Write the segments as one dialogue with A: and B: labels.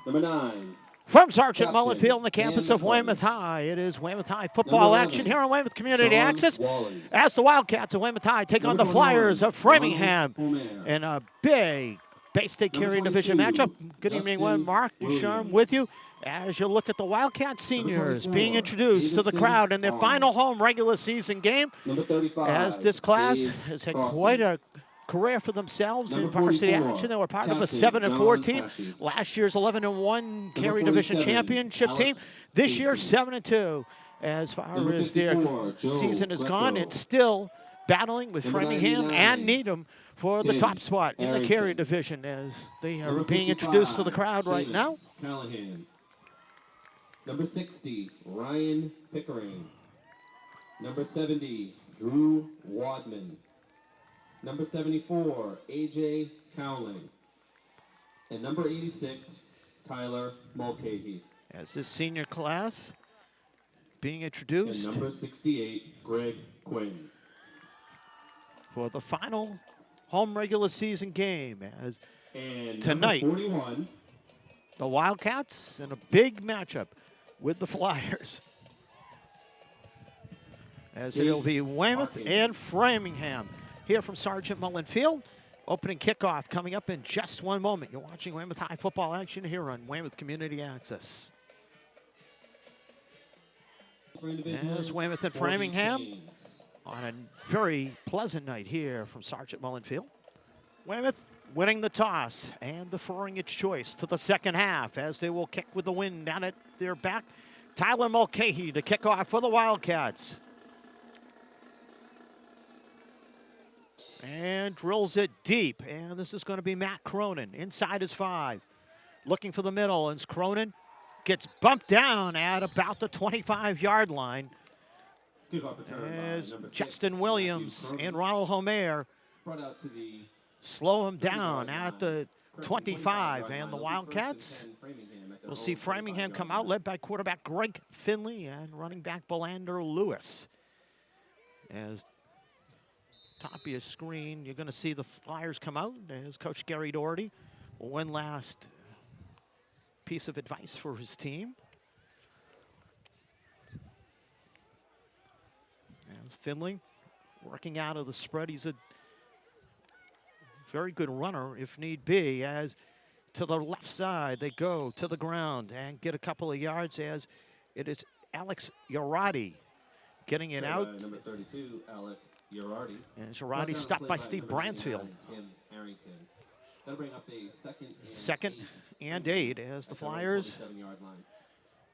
A: Number 9.
B: From Sergeant
A: Captain
B: Mullen Field on the campus
A: and
B: of
A: the
B: Weymouth
A: coach.
B: High, it is Weymouth High football
A: Number
B: action
A: 11,
B: here on Weymouth Community
A: Sean
B: Access
A: Wally.
B: as the Wildcats of Weymouth High take on
A: Number
B: the Flyers
A: 21,
B: of Framingham
A: Ronald Homer.
B: in a big Bay State
A: Number
B: Carrier Division
A: 22,
B: matchup. Good evening,
A: Justin
B: Mark Ducharme
A: Williams.
B: with you as you look at the Wildcat seniors
A: 24,
B: being introduced to the
A: Davidson
B: crowd in their
A: Arnold.
B: final home regular season game.
A: Number 35,
B: As this class
A: Dave
B: has had
A: Carson.
B: quite a career for themselves in
A: Number
B: varsity
A: 44,
B: action. They were part of a
A: Captain
B: 7-4
A: John
B: team.
A: Pesci.
B: Last year's 11-1 Carrier Division
A: 47,
B: championship team.
A: Alex
B: This year,
A: Casey.
B: 7-2 as far
A: Number
B: as their
A: 54, Joe
B: season has
A: Greco.
B: gone, and still battling with
A: Number
B: Framingham
A: 99,
B: and Needham for the
A: Tim
B: top spot in the
A: Arrington.
B: Carrier Division as they are
A: Number
B: being
A: 55,
B: introduced to the crowd right now.
A: Seamus Callahan. Number 60, Ryan Pickering. Number 70, Drew Wadman. Number 74, AJ Cowling. And number 86, Tyler Mulcahy.
B: As this senior class being
A: And
B: introduced
A: number 68, Greg Quinn.
B: for the final home regular season game as
A: And
B: Tonight.
A: number 41,
B: the Wildcats in a big matchup with the Flyers. As it'll be Weymouth and Framingham here from Sergeant Mullen Field. Opening kickoff coming up in just one moment. You're watching Weymouth High football action here on Weymouth Community Access. As Weymouth and Framingham on a very pleasant night here from Sergeant Mullen Field. Weymouth winning the toss and deferring its choice to the second half as they will kick with the wind down at their back. Tyler Mulcahy to kick off for the Wildcats. And drills it deep. And this is going to be Matt Cronin inside his 5. Looking for the middle, and Cronin gets bumped down at about the 25-yard line.
A: Kickoff return by
B: As
A: number 6,
B: Justin Williams
A: Matthew
B: and
A: Cronin.
B: Ronald Homer
A: Brought out to the
B: slow him down at the 25.
A: line.
B: And the
A: It'll be
B: Wildcats,
A: first and 10, Framingham at their
B: we'll see
A: own
B: Framingham
A: 25-yard
B: come
A: line.
B: out, led by quarterback Greg Finley and running back Belander Lewis. As top of your screen, you're going to see the Flyers come out as Coach Gary Doherty. One last piece of advice for his team. As Finley working out of the spread. He's a very good runner if need be. As to the left side, they go to the ground and get a couple of yards as it is Alex Urati getting it out.
A: Number 32, Alec Urardi.
B: And Urati stopped by Steve Bransfield.
A: Tim Arrington. That'll bring up a
B: Second and 8 as the Flyers
A: 27-yard line.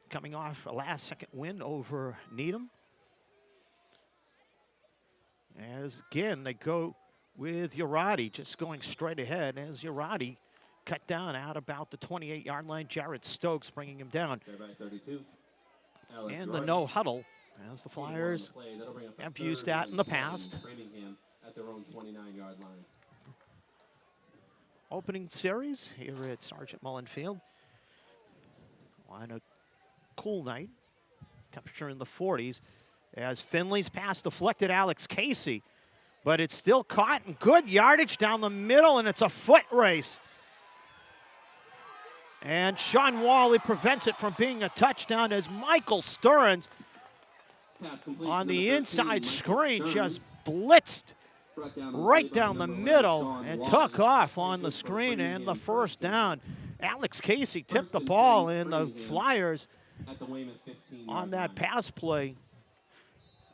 B: coming off a last-second win over Needham. As again, they go with Urati, just going straight ahead as Urati cut down out about the 28-yard line. Jared Stokes bringing him down.
A: There by 32. Alec
B: And the
A: Urardi.
B: no huddle as the
A: Play
B: Flyers
A: on the play. That'll bring up a
B: have
A: third
B: used that in the
A: and 7.
B: past.
A: Framingham at their own 29-yard line.
B: Opening series here at Sergeant Mullen Field on a cool night. Temperature in the 40s as Finley's pass deflected Alex Casey, but it's still caught and good yardage down the middle, and it's a foot race. And Sean Wally prevents it from being a touchdown as Michael Stearns
A: Pass complete
B: on
A: to
B: the
A: 13,
B: inside
A: Michael
B: screen
A: Stearns.
B: just blitzed
A: Brought down on the
B: right
A: play by
B: down the
A: number
B: middle
A: Sean
B: and
A: Wally.
B: took off on the
A: Good for
B: screen and the
A: Framingham.
B: first down. Alex Casey tipped
A: First
B: the
A: and
B: ball
A: 10,
B: and the
A: Framingham.
B: Flyers
A: At the Weymouth 15
B: on that pass play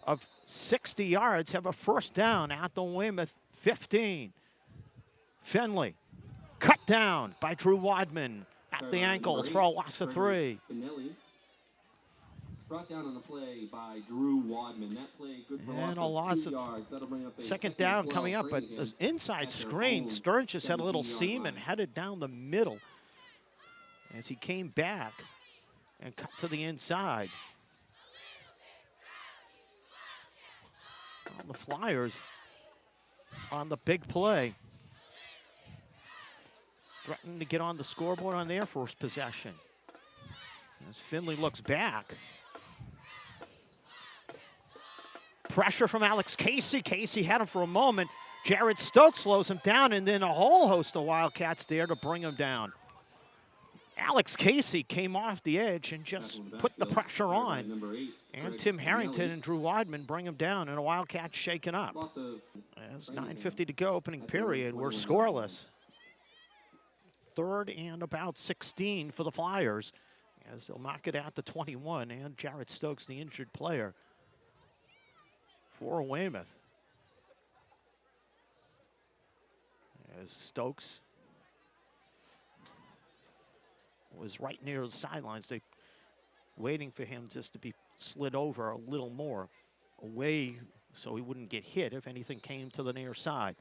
B: of 60 yards have a first down at the Weymouth 15. Finley cut down by Drew Wadman at the ankles for a loss of 3.
A: Finelli. Brought down on the play by Drew Wadman. That play good for
B: And a loss
A: 2
B: of
A: yards. That'll bring up a
B: second
A: and
B: down
A: 12
B: coming up, but
A: Framingham
B: the inside
A: at their
B: screen,
A: own
B: Stearns just had a little
A: 17-yard
B: seam and
A: line.
B: headed down the middle as he came back and cut to the inside. On the Flyers on the big play. Threatening to get on the scoreboard on their first possession. As Finley looks back. Pressure from Alex Casey. Casey had him for a moment. Jared Stokes slows him down, and then a whole host of Wildcats there to bring him down. Alex Casey came off the edge and just put the pressure on. And Tim Harrington and Drew Wadman bring him down, and a Wildcat shaken up. As 9:50 to go, opening period, we're scoreless. Third and about 16 for the Flyers, as they'll knock it out to 21, and Jared Stokes, the injured player, for Weymouth. As Stokes was right near the sidelines, they waiting for him just to be slid over a little more away so he wouldn't get hit if anything came to the near side.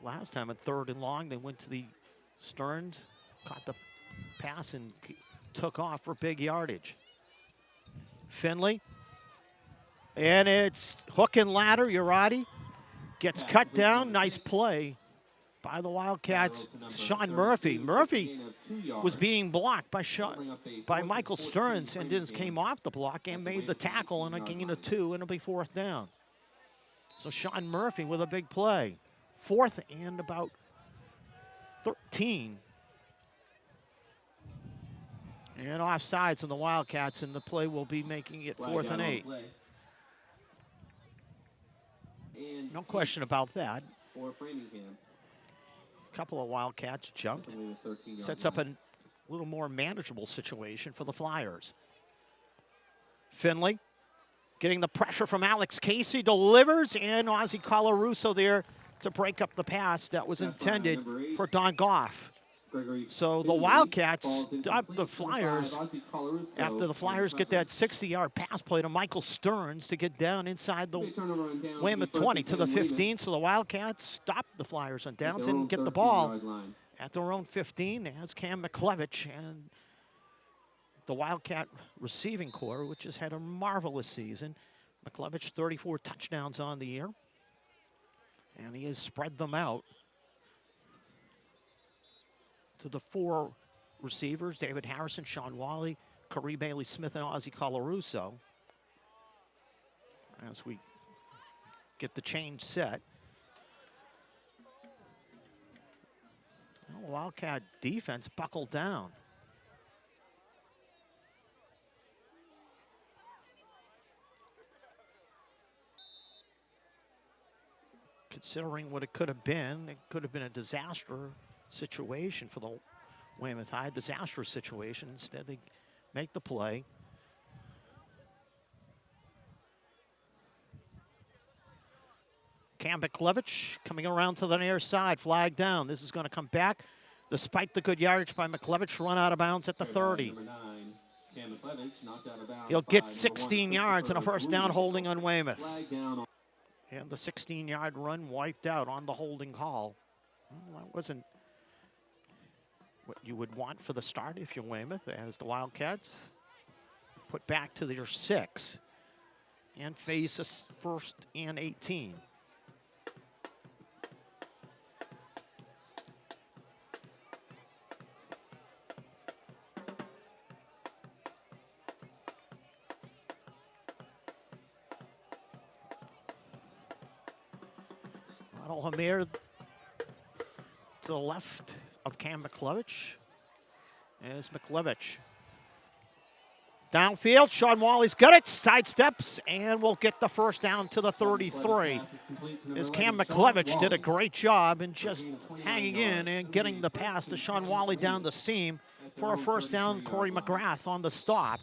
B: Last time at 3rd and long, they went to the Stearns, caught the pass and took off for big yardage. Finley, and it's hook and ladder. Urati gets cut down. Nice play by the Wildcats. Sean Murphy. Murphy was being blocked by Michael Stearns, and just came off the block and made the tackle and a gain of 2, and it'll be 4th down. So Sean Murphy with a big play. 4th and about 13. And offsides on the Wildcats, and the play will be making it 4th and 8. No question about that.
A: For Framingham.
B: A couple of Wildcats jumped. Sets up a little more manageable situation for the Flyers. Finley getting the pressure from Alex Casey, delivers, and Ozzie Colarusso there to break up the pass that was intended for Don Goff. So the Wildcats stop the Flyers after the Flyers get that 60-yard pass play to Michael Stearns to get down inside the Weymouth 20 to the 15. So the Wildcats stop the Flyers on downs and get the ball at their own 15 as Cam McClevich and the Wildcat receiving corps, which has had a marvelous season. McClevich, 34 touchdowns on the year. And he has spread them out to the 4 receivers, David Harrison, Sean Wally, Corey Bailey-Smith, and Ozzie Colarusso. As we get the change set. Well, Wildcat defense buckled down. Considering what it could have been a disaster situation for the Weymouth High, disastrous situation. Instead, they make the play. Cam McClevich coming around to the near side, flag down. This is going to come back, despite the good yardage by McClevich, run out of bounds at the 30. He'll get 16 yards and a first down holding on Weymouth. And the 16-yard run wiped out on the holding call. Well, that wasn't what you would want for the start if you're Weymouth, as the Wildcats put back to their 6 and face a 1st and 18. Hamir to the left of Cam McClevich. There's McClevich. Downfield, Sean Wally's got it, sidesteps, and will get the first down to the 33. As Cam McClevich did a great job in just hanging in and getting the pass to Sean Wally down the seam for a first down. Corey McGrath on the stop.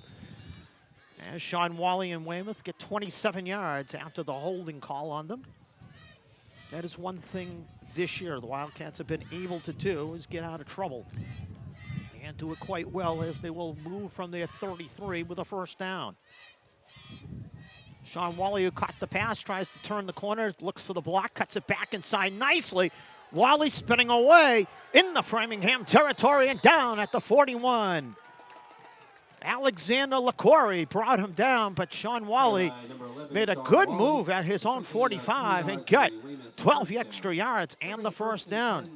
B: As Sean Wally and Weymouth get 27 yards after the holding call on them. That is one thing this year the Wildcats have been able to do, is get out of trouble. And do it quite well, as they will move from their 33 with a first down. Sean Wally, who caught the pass, tries to turn the corner, looks for the block, cuts it back inside nicely. Wally spinning away in the Framingham territory and down at the 41. Alexander LaCorey brought him down, but Sean Wally made a good move at his own 45 and got 12 extra yards and the first down.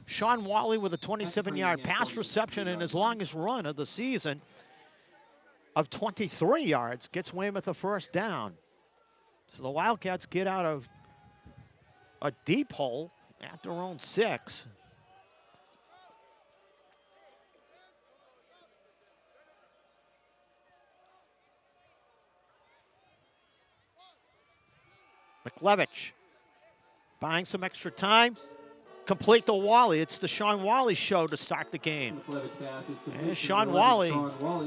B: Sean Wally with a 27-yard pass reception in his longest run of the season of 23 yards gets Weymouth a first down. So the Wildcats get out of a deep hole at their own 6. McLevich buying some extra time. Complete the Wally. It's the Sean Wally show to start the game. And Sean Wally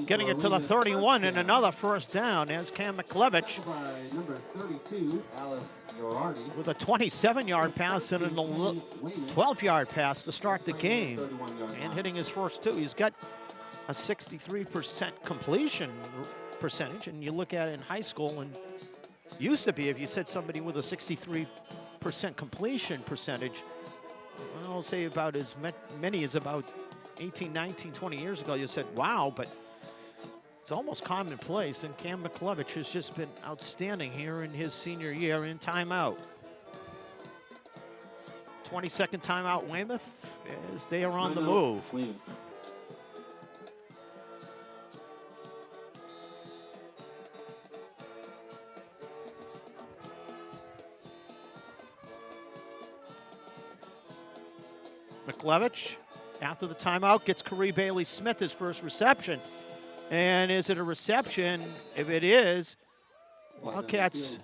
B: getting it to the 31 and another first down as Cam McLevich with a 27-yard pass and a 12-yard pass to start the game and hitting his first 2. He's got a 63% completion percentage, and you look at it in high school, and used to be if you said somebody with a 63% completion percentage, I'll say about as many as about 18, 19, 20 years ago, you said, wow, but it's almost commonplace, and Cam McLevich has just been outstanding here in his senior year in timeout. 22nd timeout, Weymouth, as they are on the move. McLevich, after the timeout, gets Corey Bailey-Smith his first reception. And is it a reception? If it is, Wildcats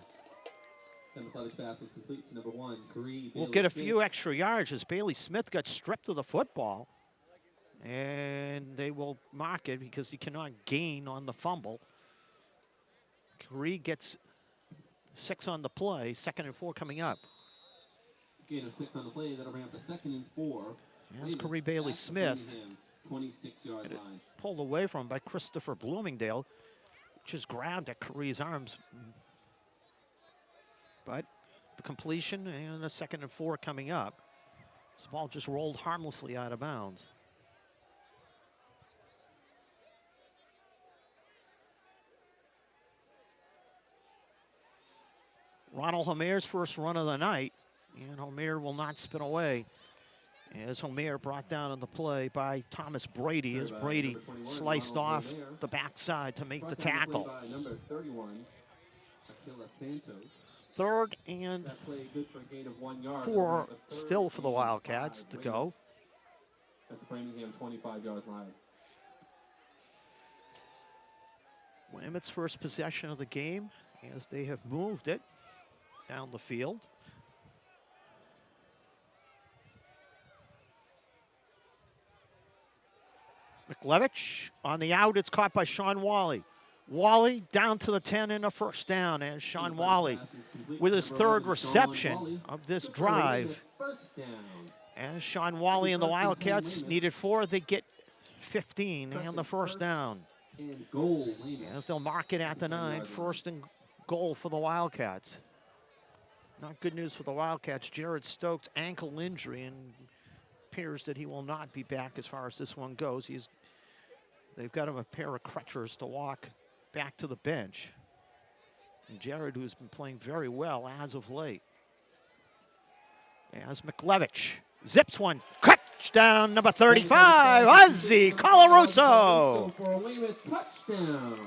B: will get a few extra yards as Bailey-Smith got stripped of the football. And they will mark it because he cannot gain on the fumble. Corey gets 6 on the play, 2nd and 4 coming up.
A: Gain of 6 on the play. That'll bring up the 2nd and 4.
B: That's Corey Bailey-Smith.
A: 26-yard line.
B: Pulled away from by Christopher Bloomingdale, just grabbed at Corey's arms. But the completion and a 2nd and 4 coming up. This ball just rolled harmlessly out of bounds. Ronald Homer's first run of the night. And Homer will not spin away. As Homer brought down on the play by Thomas Brady, as Brady sliced off the backside to make the tackle.
A: Number 31, Attila Santos.
B: 3rd and 4 still for the Wildcats to go.
A: At the Framinghham 25-yard line.
B: Weymouth's first possession of the game as they have moved it down the field. McLevich on the out. It's caught by Sean Wally. Wally down to the 10 and a first down as Sean Wally with his 3rd reception of this drive. And Sean Wally and the Wildcats needed 4. They get 15 and the first down. As they'll mark it at the 9. 1st and goal for the Wildcats. Not good news for the Wildcats. Jared Stokes' ankle injury, and appears that he will not be back as far as this one goes. They've got him a pair of crutchers to walk back to the bench. And Jared, who's been playing very well as of late. As McLevich zips one. Touchdown, number 35, Ozzy Colarusso.
A: For a Weymouth touchdown.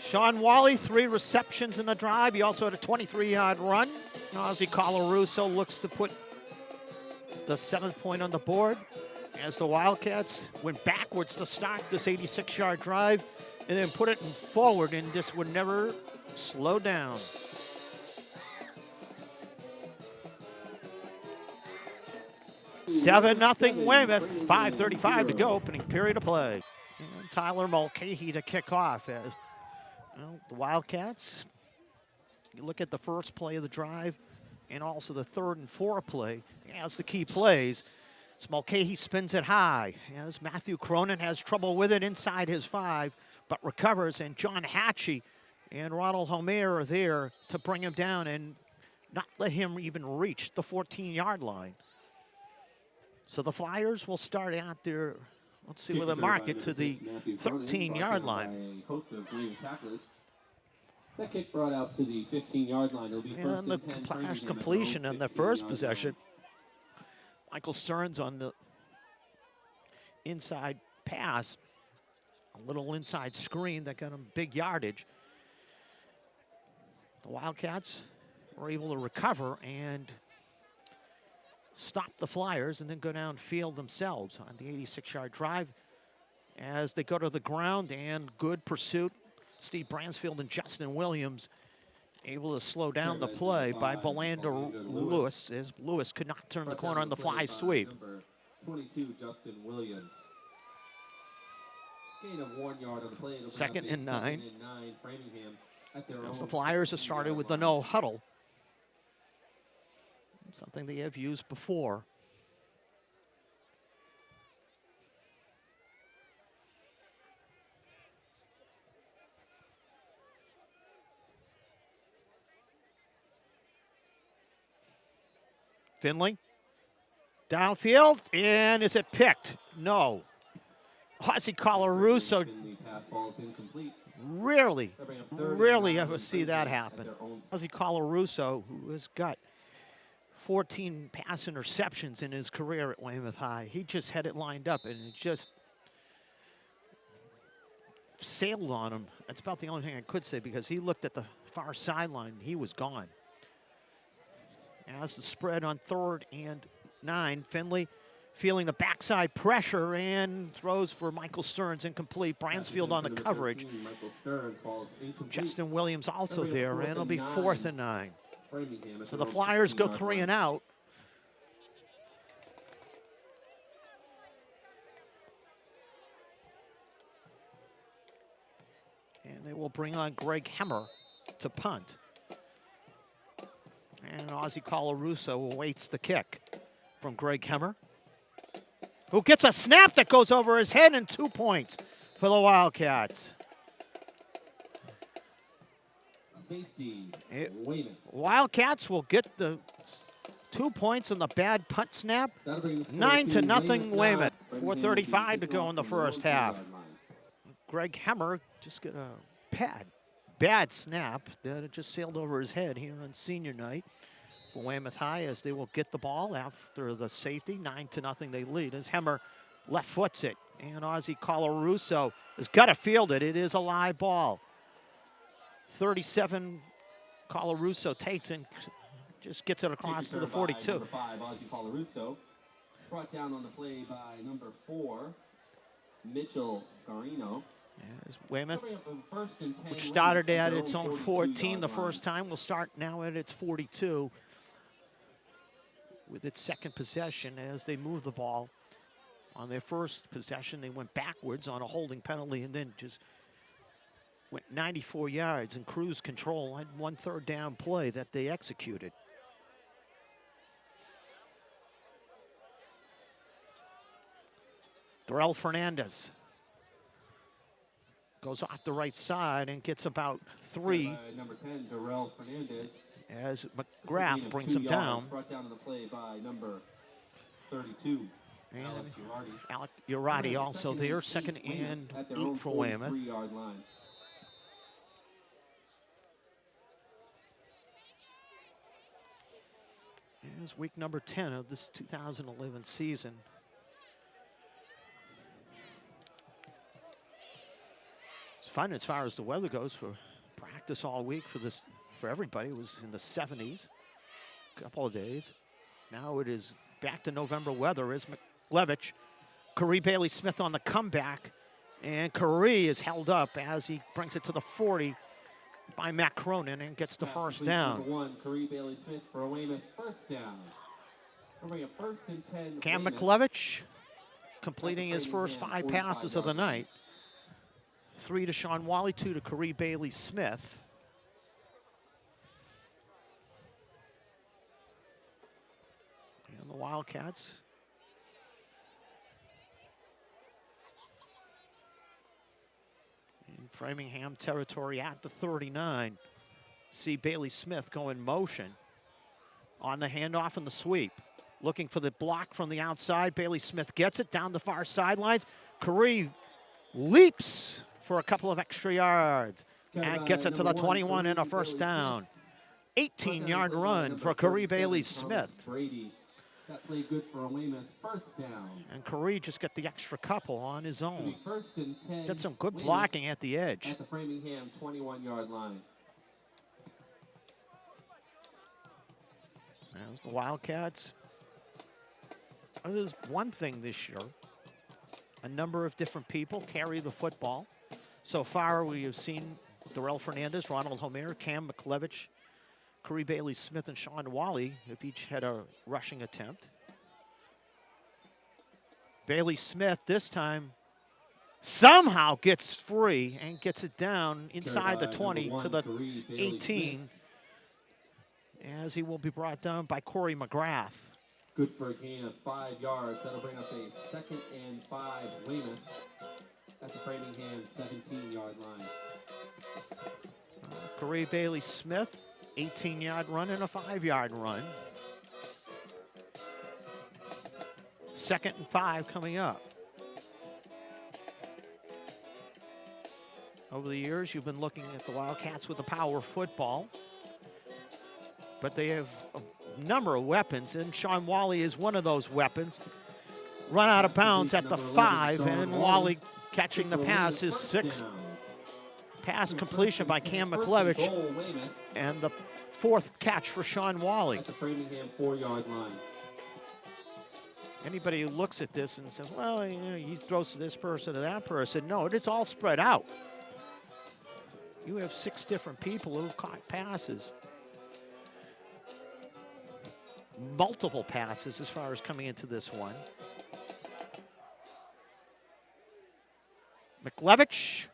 B: Sean Wally, 3 receptions in the drive. He also had a 23-yard run. Ozzy Colarusso looks to put the 7th point on the board as the Wildcats went backwards to start this 86-yard drive and then put it forward, and this would never slow down. Seven nothing Weymouth, 5:35 to go, opening period of play. And Tyler Mulcahy to kick off as the Wildcats. You look at the first play of the drive and also the 3rd and 4 play as the key plays. Mulcahy spins it high as Matthew Cronin has trouble with it inside his 5, but recovers, and John Hatchie and Ronald Homer are there to bring him down and not let him even reach the 14-yard line. So the Flyers will start out their, let's see where they mark it, to the 13-yard line.
A: That kick brought out to the 15-yard line. It'll be first
B: and the completion on the first possession. Michael Stearns on the inside pass A little inside screen that got him big yardage. The Wildcats were able to recover and stop the Flyers and then go downfield themselves on the 86-yard drive as they go to the ground, and good pursuit. Steve Bransfield and Justin Williams able to slow down the play by Belander Lewis, as Lewis could not turn the corner on the fly sweep.
A: Number 22, Justin Williams. Gain of 1 yard on the play.
B: Second and 9.
A: Second and 9, Framingham at their
B: As
A: own
B: the Flyers have started with the
A: 16-yard
B: no
A: line.
B: huddle. Something they have used before. Finley, downfield, and is it picked? No. Ozzie Colarusso,
A: Finley pass ball is incomplete.
B: rarely
A: They'll bring up 3rd and 9
B: ever see that happen.
A: at their own
B: Ozzie Colarusso, who has got 14 pass interceptions in his career at Weymouth High, he just had it lined up and it just sailed on him. That's about the only thing I could say, because he looked at the far sideline, he was gone. As the spread on 3rd and 9, Finley feeling the backside pressure and throws for Michael Stearns, incomplete. Bransfield on the coverage.
A: 13, Michael Stearns falls incomplete.
B: Justin Williams also
A: That'll be a
B: there,
A: 4th
B: and it'll
A: and
B: be
A: 9.
B: 4th and 9.
A: Framingham at
B: So
A: their
B: the
A: own
B: Flyers go
A: 16-yard
B: 3
A: line.
B: and out. And they will bring on Greg Hemmer to punt. And Ozzie Colarusso awaits the kick from Greg Hemmer, who gets a snap that goes over his head, and 2 points for the Wildcats.
A: Safety,
B: It-
A: Weymouth.
B: Wildcats will get the 2 points on the bad punt snap.
A: That'll bring the score
B: 9-0 Weymouth.
A: now.
B: 4:35 to go in the first half.
A: 1-2 yard line.
B: Greg Hemmer just got a bad snap that just sailed over his head here on senior night for Weymouth High, as they will get the ball after the safety. 9-0 they lead as Hemmer left foots it. And Ozzie Colarusso has got to field it. It is a live ball. 37, Colarusso takes and just gets it across
A: Kick
B: to the
A: return by
B: 42.
A: Number 5, Ozzie Colarusso. Brought down on the play by number 4, Mitchell Garino.
B: As Weymouth,
A: Coming up on 1st and 10,
B: which
A: Weymouth
B: started
A: at
B: at
A: their
B: its
A: own
B: own 14 the
A: 42-yard
B: first
A: line.
B: time, will start now at its 42 with its second possession as they move the ball. On their first possession, they went backwards on a holding penalty and then just went 94 yards in cruise control. Had 1 third down play that they executed. Darrell Fernandez goes off the right side and gets about 3
A: Number 10, Darrell Fernandez.
B: as
A: Gain
B: McGrath
A: of
B: brings
A: 2
B: him
A: yards.
B: down.
A: Brought down on the play by number 32,
B: And
A: Alex Urardi.
B: Alec Urardi also there, second and
A: At their
B: 8
A: own
B: for Weymouth.
A: 43-yard line.
B: It's week number 10 of this 2011 season. It's fun as far as the weather goes for practice all week for everybody. It was in the 70s a couple of days. Now it is back to November weather as McLevich. Corey Bailey Smith on the comeback, and Corey is held up as he brings it to the 40 by Matt Cronin and gets the
A: Pass
B: first
A: complete,
B: down.
A: Number 1, Corey Bailey Smith for a Weymouth first down. Bring a 1st and 10.
B: Cam
A: Weymouth.
B: McLevich completing his first 5 passes of the night. 3 to Sean Wally, 2 to Corey Bailey Smith. And the Wildcats in Framingham territory at the 39. See Bailey Smith go in motion on the handoff and the sweep. Looking for the block from the outside. Bailey Smith gets it down the far sidelines. Corey leaps for a couple of extra yards and gets it to the 21 and a first down. 18-yard run for Corey Bailey Smith.
A: Brady. That play good for a Weymouth first down.
B: And Curry just got the extra couple on his
A: It'll
B: own.
A: be 1st and 10.
B: Got some good
A: Weymouth
B: blocking at the edge.
A: at the Framingham 21-yard line.
B: There's the Wildcats. This is one thing this year. A number of different people carry the football. So far, we have seen Darrell Fernandez, Ronald Homer, Cam McLevich, Curry Bailey-Smith, and Sean Wally have each had a rushing attempt. Bailey-Smith this time somehow gets free and gets it down inside the 20 to the 18 as he will be brought down by Corey McGrath.
A: Good for a gain of 5 yards. That'll bring up a 2nd and 5 Weymouth at the Framingham 17-yard line.
B: Corey Bailey-Smith, 18-yard run and a 5-yard run. 2nd and 5 coming up. Over the years, you've been looking at the Wildcats with the power football, but they have a number of weapons, and Sean Wally is one of those weapons. Run out of bounds at the 5, and Wally catching the pass, his 6th pass completion by Cam McLevich, and the 4th catch for Sean Wally.
A: At the Framingham 4-yard line.
B: Anybody who looks at this and says, well, you know, he throws to this person or that person, no, it's all spread out. You have 6 different people who've caught passes. Multiple passes as far as coming into this one. McLevich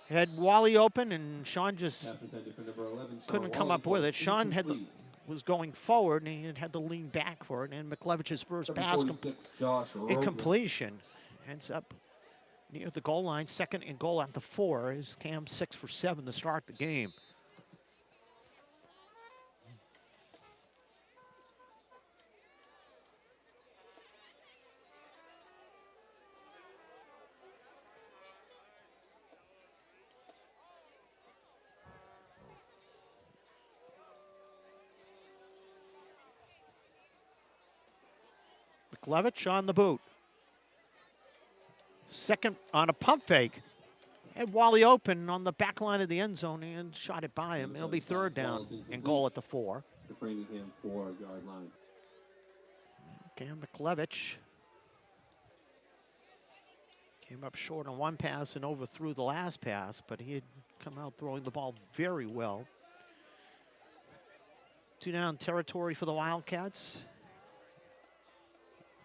B: had Wally open, and Sean just couldn't come up with it. Sean was going forward, and he had to lean back for it, and McLevich's first pass incompletion ends up near the goal line. 2nd and goal at the 4 is Cam 6 for 7 to start the game. McLevich on the boot. 2nd on a pump fake. Had Wally open on the back line of the end zone and shot it by him. It'll be 3rd down and goal at the 4.
A: The Framingham 4-yard line.
B: Cam McLevich came up short on one pass and overthrew the last pass, but he had come out throwing the ball very well. 2-down territory for the Wildcats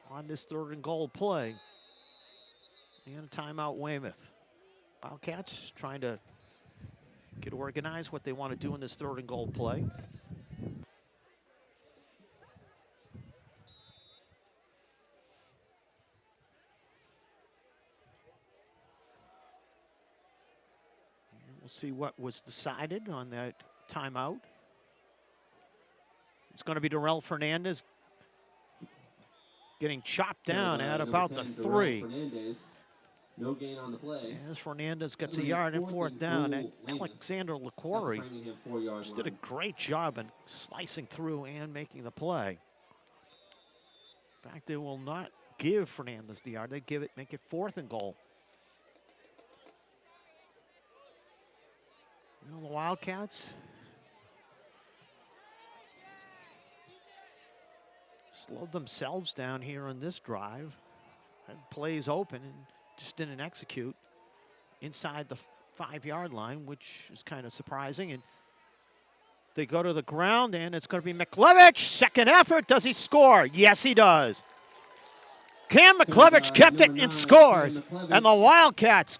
B: on this 3rd and goal play. And a timeout, Weymouth. Wildcats trying to get organized what they want to do in this 3rd and goal play. And we'll see what was decided on that timeout. It's going to be Darrell Fernandez getting chopped down at about the 3.
A: No gain on the play.
B: As Fernandez gets a yard and 4th down, and Alexander LaQuarrie just did a great job in slicing through and making the play. In fact, they will not give Fernandez the yard. They make it 4th and goal. You know, the Wildcats slowed themselves down here on this drive. Had plays open and just didn't execute inside the 5-yard line, which is kind of surprising. And they go to the ground, and it's going to be McLevich. 2nd effort. Does he score? Yes, he does. Cam McLevich kept it and scores. And the Wildcats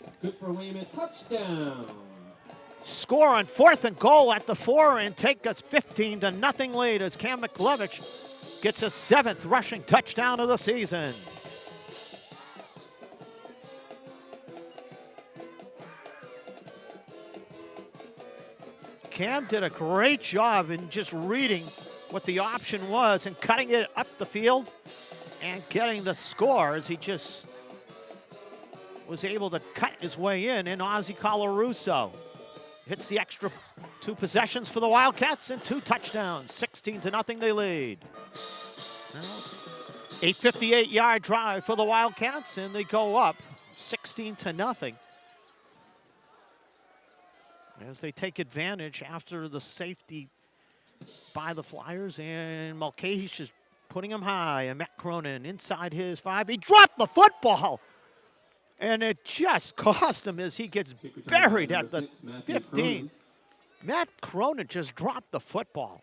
B: score on 4th and goal at the 4 and take us 15-0 lead as Cam McLevich gets his 7th rushing touchdown of the season. Cam did a great job in just reading what the option was and cutting it up the field and getting the score as he just was able to cut his way in. And Ozzie Colarusso hits the extra 2 possessions for the Wildcats and 2 touchdowns. 16-0 they lead. Well, 58-yard drive for the Wildcats, and they go up 16-0 as they take advantage after the safety by the Flyers, and Mulcahy's just putting him high, and Matt Cronin inside his 5. He dropped the football, and it just cost him as he gets buried at the 15. Matt Cronin just dropped the football.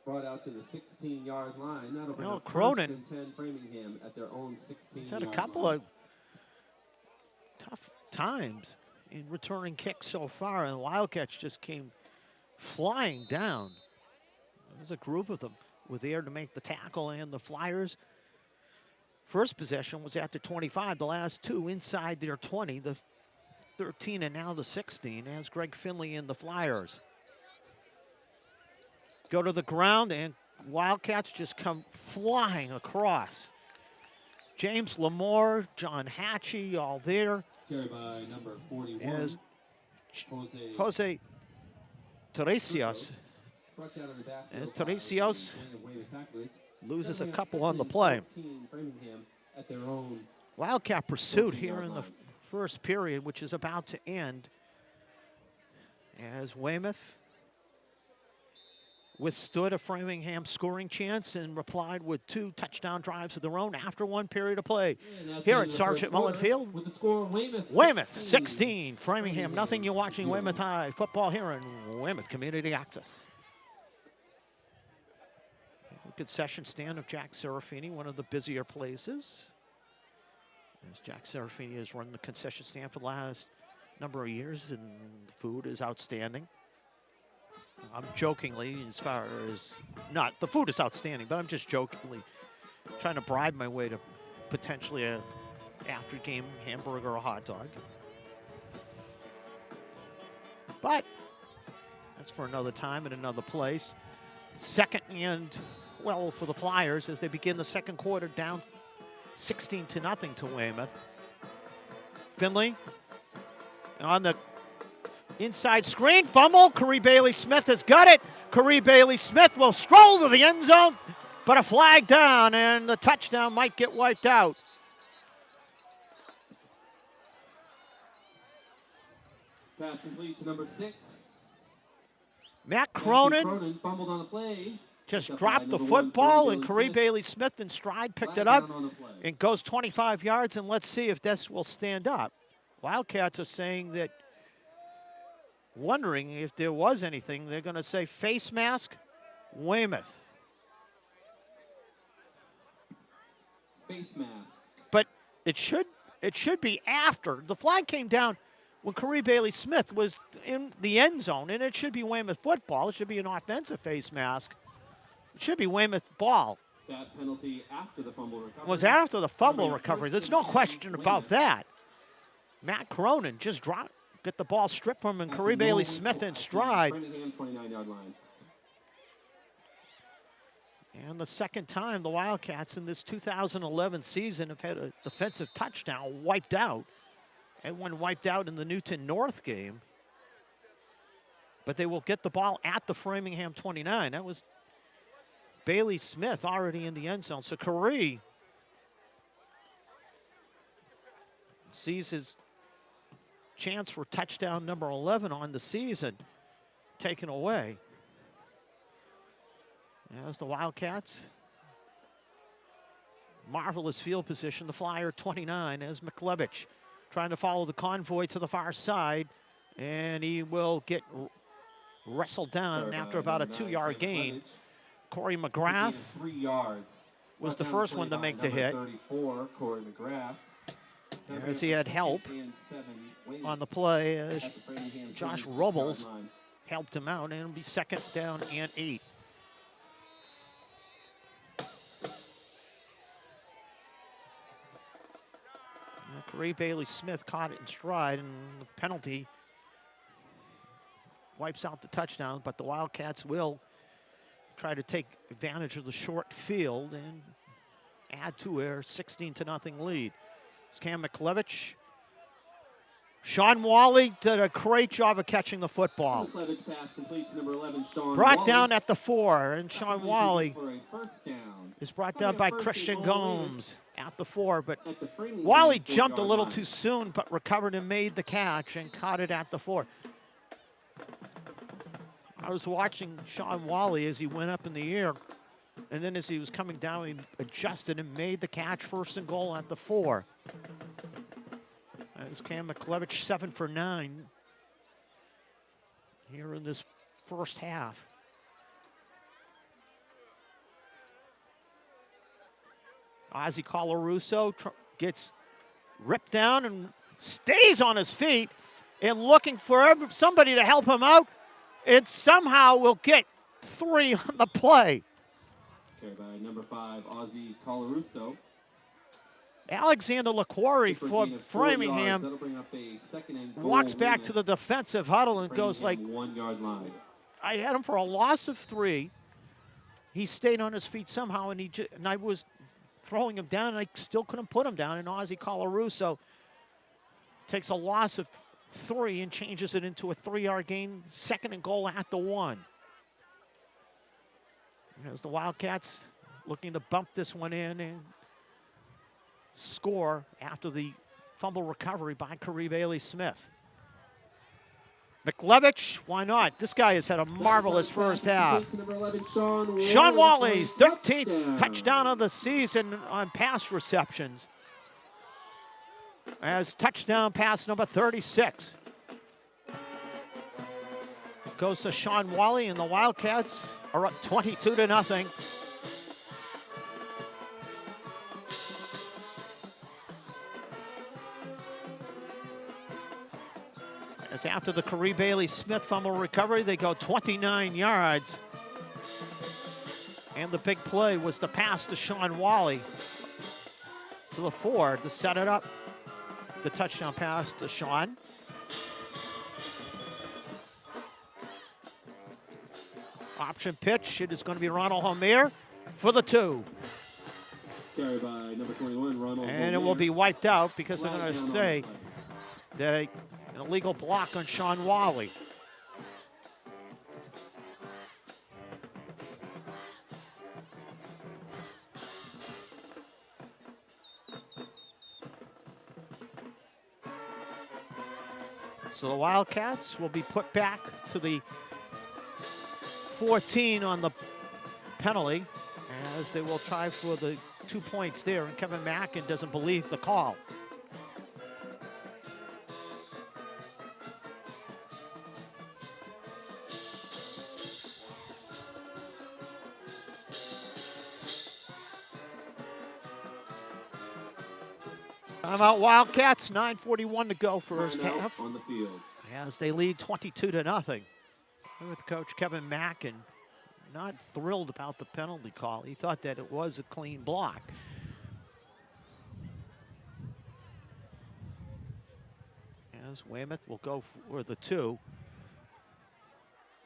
A: Brought out to the 16-yard line. That'll bring up
B: Cronin,
A: first and 10 Framingham at their own 16-yard line.
B: He's had a couple of tough times in returning kicks so far, and the Wildcats just came flying down. There's a group of them were there to make the tackle, and the Flyers' first possession was at the 25. The last two inside their 20, the 13 and now the 16, as Greg Finley and the Flyers go to the ground, and Wildcats just come flying across. James Lamore, John Hatchie, all there.
A: Carried by number 41,
B: as Jose Teresios. As Teresios loses a couple on the play. Wildcat pursuit here in the first period, which is about to end, as Weymouth withstood a Framingham scoring chance and replied with 2 touchdown drives of their own after 1 period of play. Here at Sergeant Mullen Field,
A: with the score,
B: Weymouth 16, Framingham nothing. You're watching Weymouth High football here in Weymouth Community Access. Concession stand of Jack Serafini, one of the busier places, as Jack Serafini has run the concession stand for the last number of years, and the food is outstanding. I'm jokingly, as far as, not, the food is outstanding, but I'm just jokingly trying to bribe my way to potentially a after-game hamburger or a hot dog. But that's for another time and another place. Second and 12 for the Flyers as they begin the second quarter, down 16-0 to Weymouth. Finley on the inside screen, fumble. Corey Bailey-Smith has got it. Corey Bailey-Smith will stroll to the end zone, but a flag down, and the touchdown might get wiped out.
A: Pass complete to number 6.
B: Matt Cronin
A: fumbled on the play.
B: Just dropped the football, and Corey Bailey-Smith in stride picked it up and goes 25 yards, and let's see if this will stand up. Wildcats are saying that, wondering if there was anything, they're going to say face mask, Weymouth.
A: Face mask.
B: But it should be after. The flag came down when Corey Bailey-Smith was in the end zone, and it should be Weymouth football. It should be an offensive face mask. It should be Weymouth ball.
A: That penalty after the fumble recovery.
B: Was after the fumble recovery. There's no question about that. Matt Cronin just get the ball stripped from him, and Corey Bailey-Smith in stride.
A: 29-yard line.
B: And the second time the Wildcats in this 2011 season have had a defensive touchdown wiped out. And one wiped out in the Newton North game. But they will get the ball at the Framingham 29. That was Bailey-Smith already in the end zone. So Corey sees his chance for touchdown number 11 on the season taken away. As the Wildcats, marvelous field position, the Flyer 29 as McLevich trying to follow the convoy to the far side, and he will get wrestled down after about a 2-yard gain. Corey McGrath
A: 3 yards.
B: Was the first one to make the hit.
A: 34, Corey McGrath.
B: As he had help on the play, as Josh Robles helped him out, and it'll be 2nd down and 8. Corey Bailey-Smith caught it in stride, and the penalty wipes out the touchdown, but the Wildcats will try to take advantage of the short field and add to their 16-0 lead. It's Cam McLevich Sean Wally did a great job of catching the football.
A: McLevin's pass complete to number 11, Sean
B: Brought
A: Wally.
B: down at the 4, and Sean Wally
A: For a first down.
B: is brought down by Christian Gomes at the 4, but
A: At the Framingham
B: Wally
A: 4-yard
B: jumped a little
A: line.
B: too soon, but recovered and made the catch and caught it at the 4. I was watching Sean Wally as he went up in the air, and then as he was coming down, he adjusted and made the catch, 1st and goal at the 4. As Cam McLevich 7 for 9 here in this first half. Ozzie Colarusso gets ripped down and stays on his feet and looking for somebody to help him out, and somehow will get 3 on the play.
A: Carried by number 5, Ozzie Colarusso.
B: Alexander LaQuarrie for Framingham
A: That'll bring up a 2nd and goal.
B: walks back to the defensive huddle and goes like,
A: 1-yard line.
B: I had him for a loss of 3. He stayed on his feet somehow, and I was throwing him down, and I still couldn't put him down. And Ozzie Colarusso takes a loss of 3 and changes it into a 3-yard gain, 2nd and goal at the 1. As the Wildcats looking to bump this one in and score after the fumble recovery by Corey Bailey-Smith. McLevich, why not? This guy has had a marvelous first half. Sean Wally's 13th touchdown of the season on pass receptions. As touchdown pass number 36. Goes to Sean Wally, and the Wildcats are up 22-0. As after the Corey Bailey-Smith fumble recovery, they go 29 yards. And the big play was the pass to Sean Wally to the 4 to set it up. The touchdown pass to Sean. Option pitch. It is going to be Ronald Homer for the 2.
A: Carried by number 21, Ronald
B: And
A: Homer.
B: it will be wiped out because they're going to say that an illegal block on Sean Wally. So the Wildcats will be put back to the 14 on the penalty, as they will try for the 2 points there, and Kevin Mackin doesn't believe the call. Timeout Wildcats, 9:41 to go first half.
A: On the field.
B: As they lead 22-0. With Coach Kevin Mackin not thrilled about the penalty call. He thought that it was a clean block. As Weymouth will go for the 2.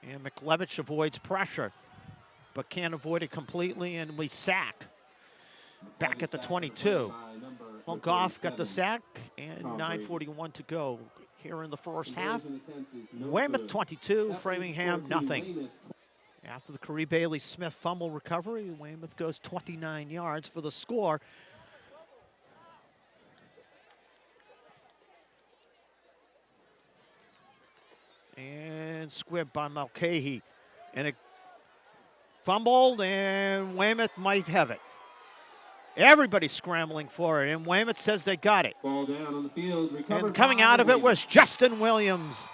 B: And McLevich avoids pressure, but can't avoid it completely, and we sacked. Back at the 22. Well, Goff got the sack, and 9:41 to go here in the first half. Weymouth 22, Framingham nothing. After the Corey Bailey-Smith fumble recovery, Weymouth goes 29 yards for the score. And squibbed by Mulcahy. And it fumbled, and Weymouth might have it. Everybody's scrambling for it, and Weymouth says they got it.
A: Ball down on the field.
B: And coming out of it was Justin Williams.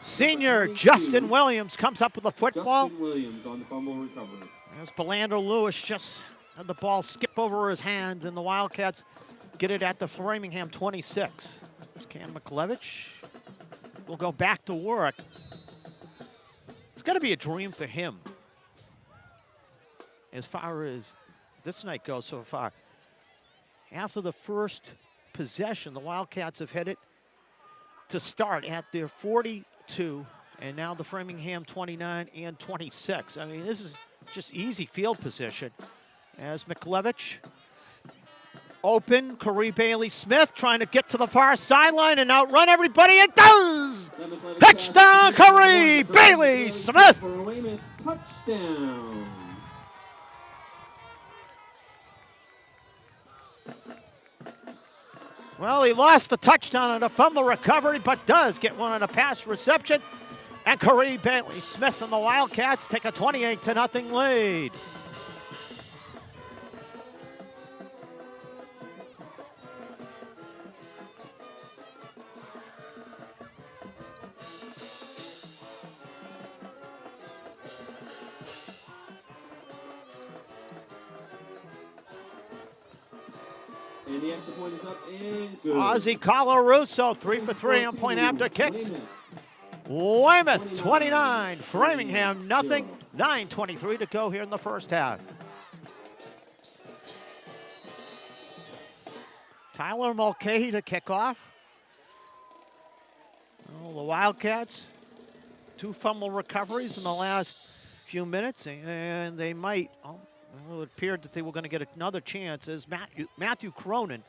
B: Senior Justin Williams comes up with the football.
A: Justin Williams on the fumble recovery.
B: As Belander Lewis just had the ball skip over his hand, and the Wildcats get it at the Framingham 26. As Cam McLevich will go back to work. It's got to be a dream for him as far as this night goes so far. After the first possession, the Wildcats have headed to start at their 42, and now the Framingham 29 and 26. I mean, this is just easy field position as McLevich open. Corey Bailey-Smith trying to get to the far sideline and outrun everybody. It does! Touchdown, Corey Bailey-Smith!
A: For a Weymouth touchdown.
B: Well, he lost the touchdown on a fumble recovery, but does get one on a pass reception. And Corey Bailey-Smith and the Wildcats take a 28-0 lead.
A: And the extra point is up and good.
B: Ozzie Colarusso, 3 for 3 on point after kicks. Weymouth 29, Framingham nothing. 9:23 to go here in the first half. Tyler Mulcahy to kick off. Well, the Wildcats, 2 fumble recoveries in the last few minutes, and they might. Well, it appeared that they were going to get another chance as Matthew Cronin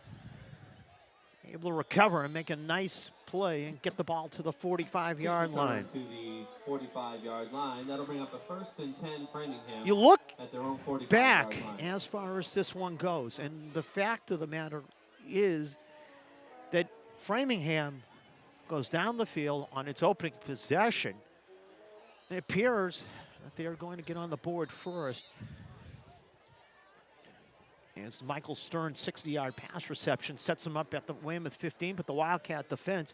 B: able to recover and make a nice play and get the ball to the 45-yard line.
A: To the 45-yard line. That'll bring up the 1st and 10 Framingham.
B: You look
A: at their own 45-yard
B: back
A: line.
B: as far as this one goes, and the fact of the matter is that Framingham goes down the field on its opening possession. It appears that they are going to get on the board first. As Michael Stern's 60-yard pass reception sets them up at the Weymouth 15, but the Wildcat defense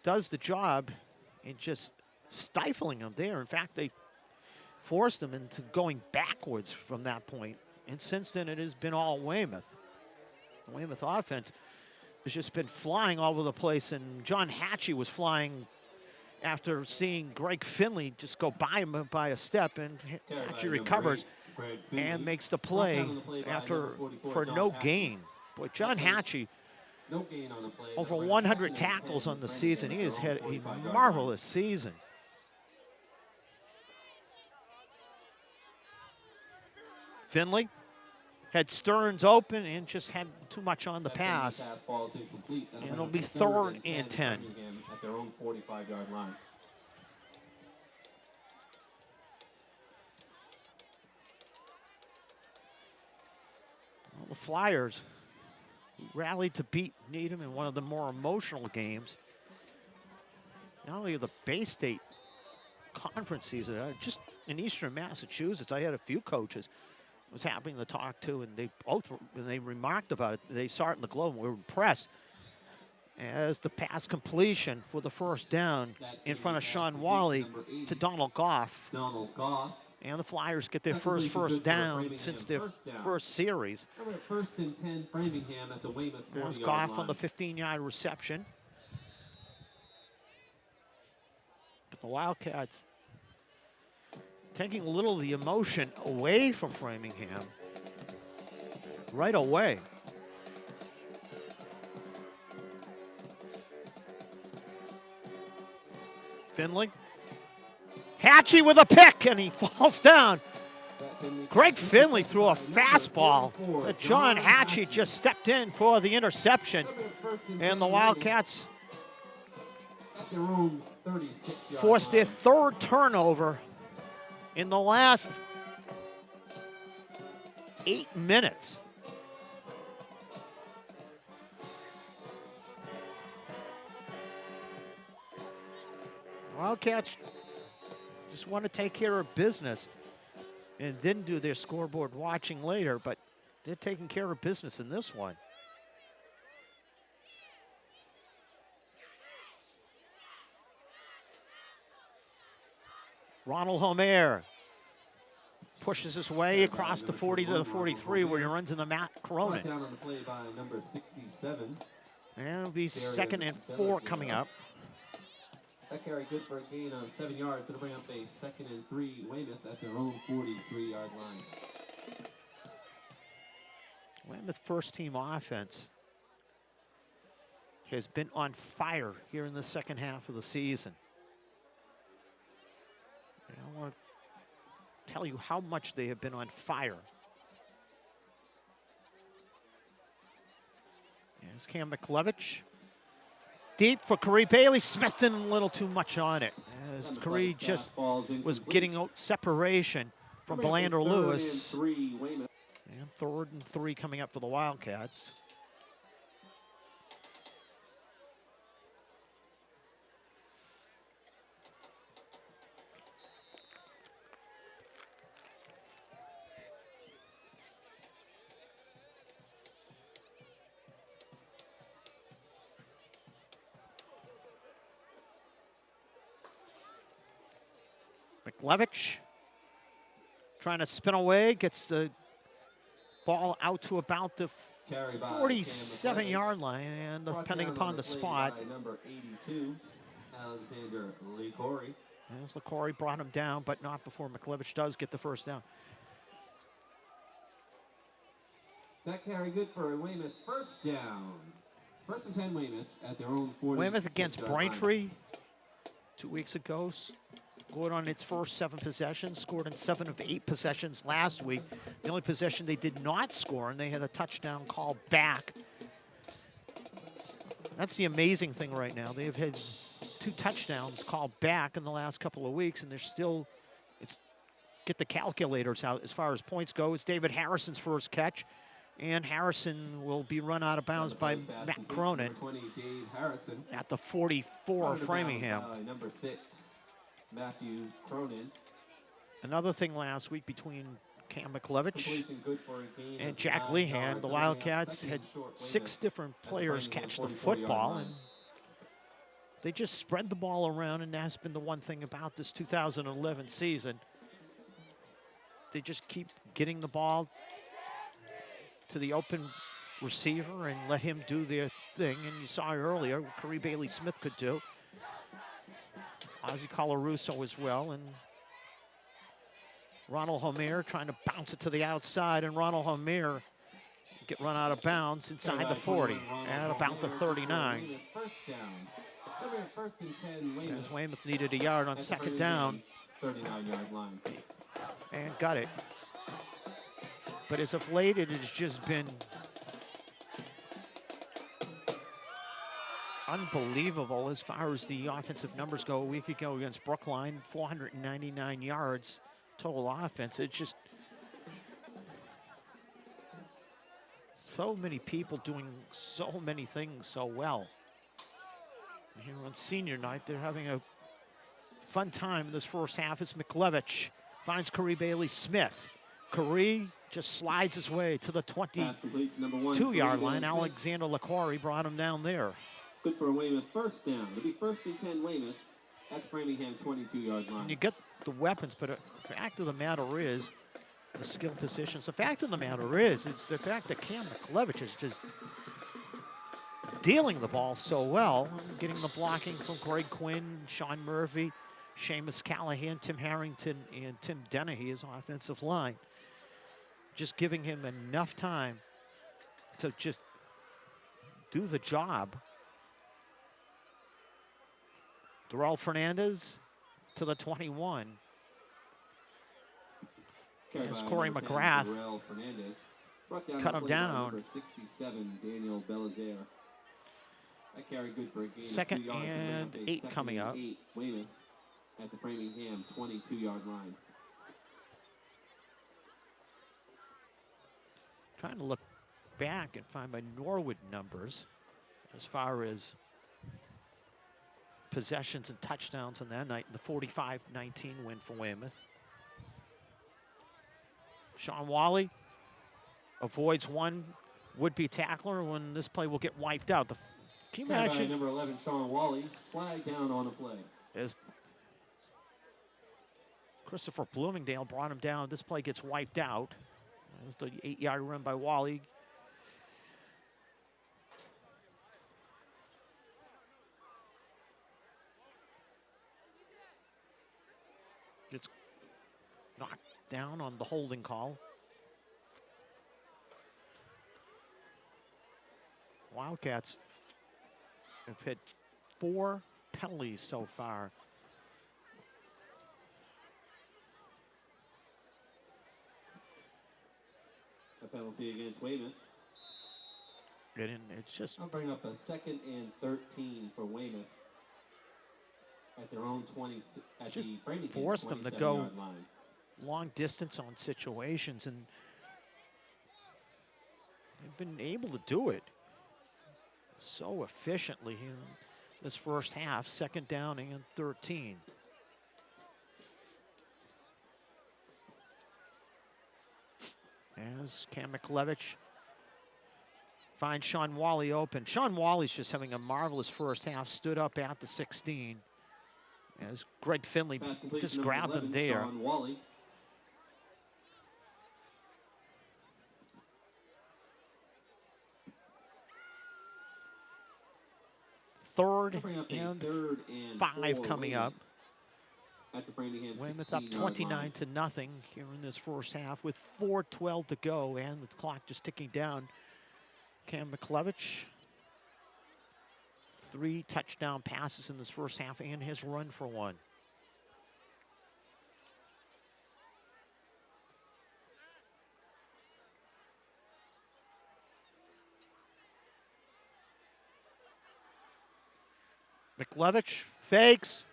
B: does the job in just stifling them there. In fact, they forced them into going backwards from that point. And since then, it has been all Weymouth. The Weymouth offense has just been flying all over the place, and John Hatchie was flying after seeing Greg Finley just go by him by a step, and Hatchie recovers and makes the play after for no gain. Boy, John Hatchie, over 100 tackles on the season. He has had a marvelous season. Finley had Stearns open and just had too much on the pass. And it'll be 3rd and 10.
A: At their own 45-yard line.
B: Well, the Flyers rallied to beat Needham in one of the more emotional games. Not only of the Bay State conference season, just in Eastern Massachusetts, I had a few coaches I was happening to talk to, and they both, when they remarked about it, they saw it in the Globe and were impressed as the pass completion for the first down in front of Sean Wally to Donald Goff. And the Flyers get their first down since their first series.
A: 1st and 10 Framingham at the Weymouth 40-yard line.
B: Goff on the 15-yard reception. But the Wildcats taking a little of the emotion away from Framingham right away. Finley. Hatchie with a pick, and he falls down. Greg Finley threw a fastball, but John Hatchie just stepped in for the interception. And the Wildcats forced their 3rd turnover in the last 8 minutes. Wildcats just want to take care of business and then do their scoreboard watching later, but they're taking care of business in this one. Ronald Homer pushes his way across the 40 to the 43 where he runs into Matt Cronin.
A: Down on the play by number 67.
B: And it'll be 2nd and 4 coming up.
A: That carry good for a gain of 7 yards. It'll bring up a 2nd and 3 Weymouth at their own 43-yard line.
B: Weymouth first-team offense has been on fire here in the second half of the season. And I want to tell you how much they have been on fire. There's Cam McLevich. Deep for Corey Bailey. Smith in a little too much on it. As Corey just was getting out separation from Belander Lewis. And 3rd and 3 coming up for the Wildcats. McLevich trying to spin away, gets the ball out to about the 47-yard line, and depending upon the spot.
A: Number 82, Alexander Licori.
B: As Licori brought him down, but not before McLevich does get the first down.
A: That carry good for a Weymouth first down. 1st and 10 Weymouth at their own 40.
B: Weymouth against Braintree 2 weeks ago. Scored on its first 7 possessions, scored in 7 of 8 possessions last week. The only possession they did not score, and they had a touchdown called back. That's the amazing thing right now. They have had 2 touchdowns called back in the last couple of weeks, and they're still, get the calculators out as far as points go. It's David Harrison's first catch, and Harrison will be run out of bounds by Matt Cronin at the 44 of Framingham.
A: Number 6. Matthew Cronin.
B: Another thing last week between Cam McLevich and Jack Lehan, the Wildcats had 6 different players catch the football, and they just spread the ball around, and that's been the one thing about this 2011 season. They just keep getting the ball to the open receiver and let him do their thing, and you saw earlier what Corey Bailey Smith could do. Ozzie Colarusso as well, and Ronald Homer trying to bounce it to the outside, and Ronald Homer get run out of bounds inside the 40 at about the 39. As Weymouth needed a yard on 2nd down.
A: 39-yard line.
B: And got it. But as of late, it has just been unbelievable as far as the offensive numbers go. A week ago against Brookline, 499 yards total offense. It's just so many people doing so many things so well. Here on senior night, they're having a fun time in this first half as McLevich finds Corey Bailey Smith. Corey just slides his way to the 22-yard line. Alexander Licori brought him down there.
A: Good for a Weymouth first down. It'll be 1st and 10 Weymouth at the Framingham 22-yard line.
B: And you get the weapons, but the fact of the matter is, the skill positions. The fact of the matter is the fact that Cam McLevich is just dealing the ball so well, getting the blocking from Greg Quinn, Sean Murphy, Seamus Callahan, Tim Harrington, and Tim Dennehy, his offensive line. Just giving him enough time to just do the job. Darrell Fernandez to the 21. There's Corey McGrath. Cut him down.
A: 67, Daniel Belizaire. That carry good for a gain.
B: 2nd and 8 coming up.
A: Weymouth at the Framingham 22-yard line.
B: Trying to look back and find my Norwood numbers as far as possessions and touchdowns on that night in the 45-19 win for Weymouth. Sean Wally avoids one would-be tackler when this play will get wiped out. Can you imagine?
A: Number 11, Sean Wally, flag down on the play.
B: As Christopher Bloomingdale brought him down, this play gets wiped out. As the 8-yard run by Wally. Gets knocked down on the holding call. Wildcats have hit 4 penalties so far.
A: A penalty against Weymouth.
B: And it's just
A: I'll bring up a 2nd and 13 for Weymouth at their own 20 at
B: Just
A: the Framinghham
B: forced them to go
A: 27-yard line.
B: long distance on situations, and they've been able to do it so efficiently here in this first half. 2nd down and 13. As Cam McLevich finds Sean Wally open. Sean Wally's just having a marvelous first half. Stood up at the 16. As Greg Finley just grabbed him there.
A: Sean Wally.
B: Third and 5 coming up.
A: At the Framinghham
B: Weymouth up 29 to nothing here in this first half with 4:12 to go, and the clock just ticking down. Cam McLevich, 3 touchdown passes in this first half and his run for 1. McLevich fakes.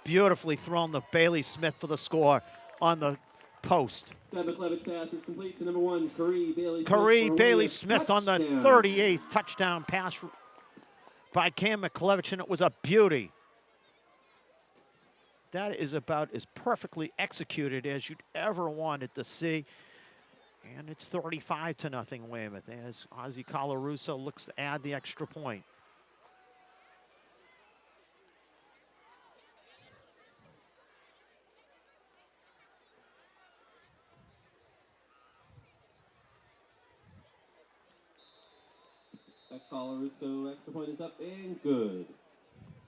B: Beautifully thrown to Bailey Smith for the score on the post.
A: That McLevich pass is complete to number 1, Curry Bailey Smith.
B: Curry Bailey Smith on the 38th touchdown pass by Cam McLevich, and it was a beauty. That is about as perfectly executed as you'd ever wanted to see. And it's 35 to nothing Weymouth as Ozzie Colarusso looks to add the extra point.
A: Colarusso extra point is up and good.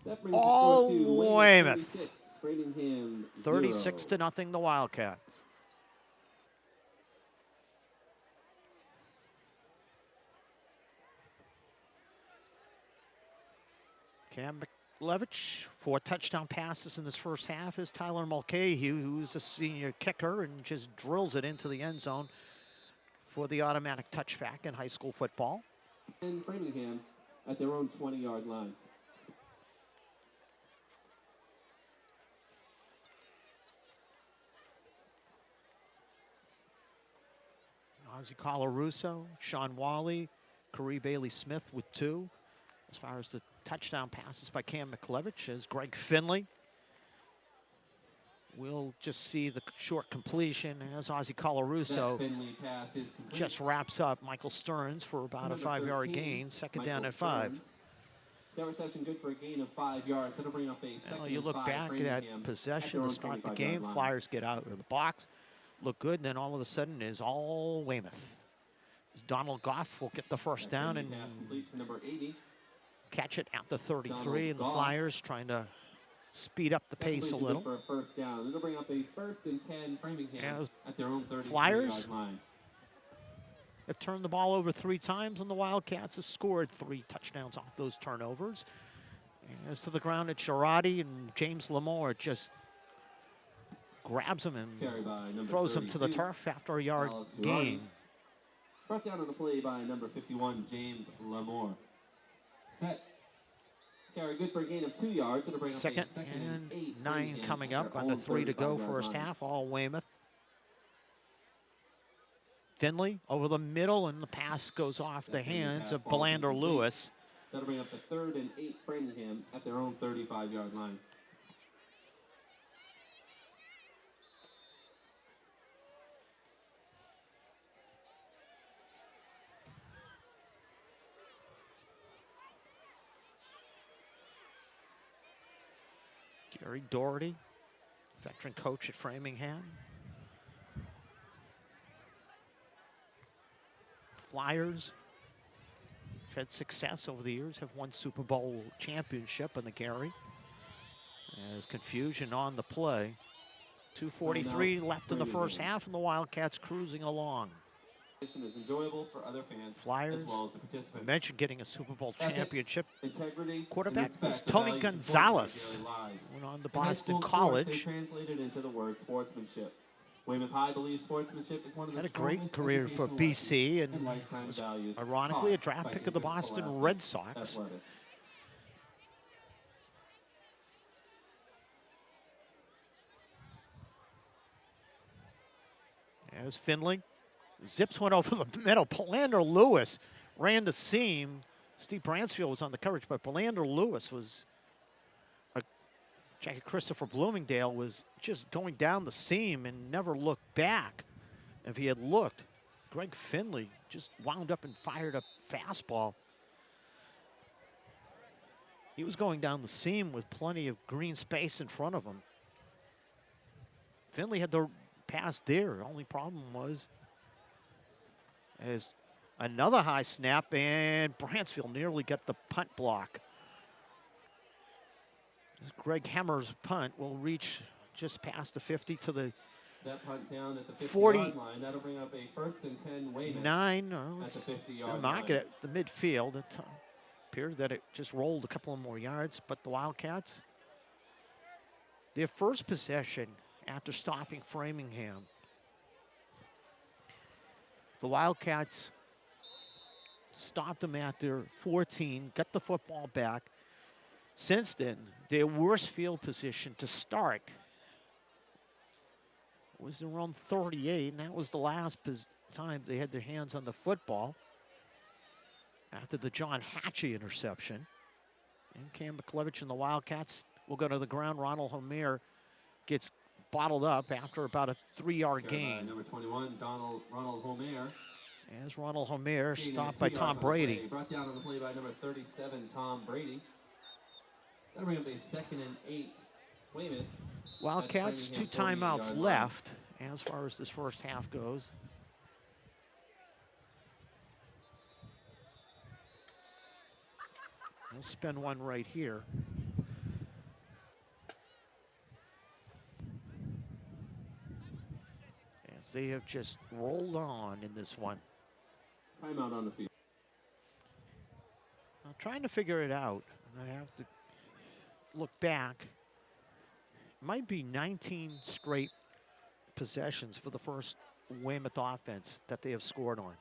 A: That brings
B: All
A: the score to
B: Weymouth.
A: 36, Framingham
B: 36
A: 0.
B: to nothing the Wildcats. Cam McLevich, 4 touchdown passes in this first half is Tyler Mulcahy, who's a senior kicker and just drills it into the end zone for the automatic touchback in high school football.
A: And Framingham at their own 20-yard line.
B: Ozzie Colarusso, Sean Wally, Curry Bailey Smith with 2. As far as the touchdown passes by Cam McLevich as Greg Finley. We'll just see the short completion as Ozzie Colarusso just wraps up Michael Stearns for about a 5-yard gain. 2nd down at 5.
A: That reception good for a gain of 5 yards. That'll bring up a 2nd and
B: you look
A: 5,
B: back at that possession to start the game. Flyers get out of the box, look good, and then all of a sudden is all Weymouth. Donald Goff will get the first down and
A: number 80.
B: Catch it at the 33, and the Flyers trying to speed up the pace a little.
A: For a first down. It'll bring up a 1st and 10 Framingham at their own 33-yard
B: Flyers
A: line.
B: Have turned the ball over 3 times, and the Wildcats have scored 3 touchdowns off those turnovers. As to the ground, it's Girardi, and James Lamore just grabs him and throws him to the turf after a yard gain.
A: Brought down on the play by number 51, James Lamore. That carry good for a gain of 2 yards. It'll bring up a
B: 2nd and 9 coming up, under 3 to go first half, all Weymouth. Finley over the middle, and the pass goes off the hands of Belander Lewis.
A: That'll bring up the 3rd and 8 Framingham at their own 35-yard line.
B: Gary Doherty, veteran coach at Framingham. Flyers have had success over the years, have won Super Bowl championship in the Gary. There's confusion on the play. 2:43 left in the first half, and the Wildcats cruising along.
A: Is enjoyable for other fans
B: Flyers,
A: as well as the participants.
B: I mentioned getting a Super Bowl championship.
A: Integrity,
B: Quarterback was Tony Gonzalez. Went on to Boston College.
A: They translated into the word sportsmanship. Weymouth High believes sportsmanship is one of the
B: Had a great
A: strongest
B: career for
A: educational
B: BC
A: lessons
B: and
A: lifetime
B: was
A: values
B: ironically a
A: taught
B: draft
A: by
B: pick of the Boston Red Sox.
A: athletics.
B: As Finley. Zips went over the middle. Palander Lewis ran the seam. Steve Bransfield was on the coverage, but Palander Lewis was Jackie Christopher Bloomingdale was just going down the seam and never looked back. If he had looked, Greg Finley just wound up and fired a fastball. He was going down the seam with plenty of green space in front of him. Finley had the pass there. Only problem was as another high snap, and Bransfield nearly got the punt block. Greg Hemmer's punt will reach just past the 50 to the
A: that punt down at the
B: 40
A: 50-yard line. That'll bring up a 1st and 10 Weymouth
B: 9
A: at the 50-yard
B: mark
A: line.
B: it at the midfield. It appeared that it just rolled a couple of more yards, but the Wildcats, their first possession after stopping Framingham, the Wildcats stopped them at their 14, got the football back. Since then, their worst field position to start was around 38, and that was the last time they had their hands on the football after the John Hatchie interception. And Cam McLevich and the Wildcats will go to the ground. Ronald Homer gets bottled up after about a 3-yard gain.
A: Number 21, Ronald Homer.
B: As Ronald Homer stopped by Tom Brady.
A: Brought down on the play by number 37, Tom Brady. That'll bring up a 2nd and 8. Weymouth.
B: Wildcats, 2 timeouts left as far as this first half goes. We'll spend one right here. As they have just rolled on in this one.
A: Timeout on the field.
B: I'm trying to figure it out. I have to look back. It might be 19 straight possessions for the first Weymouth offense that they have scored on.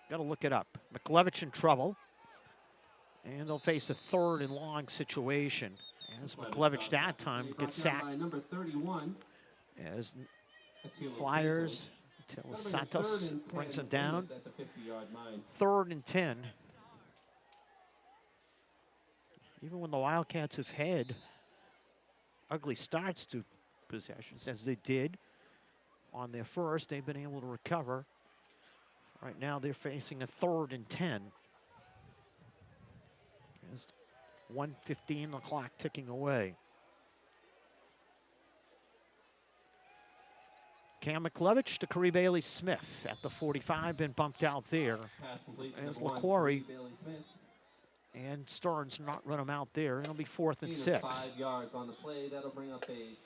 B: Got to look it up. McLevich in trouble. And they'll face a 3rd and long situation. As McLevich that time gets sacked.
A: Number 31.
B: As Flyers, Santos brings him down. 3rd and 10. Even when the Wildcats have had ugly starts to possessions, as they did on their first, they've been able to recover. Right now they're facing a 3rd and 10. There's 1:15, the clock ticking away. Cam McLevich to Corey Bailey Smith at the 45, been bumped out there. As LaQuarrie and Stearns not run him out there. It'll be 4th and 6.
A: 5 yards on the play. That'll bring up a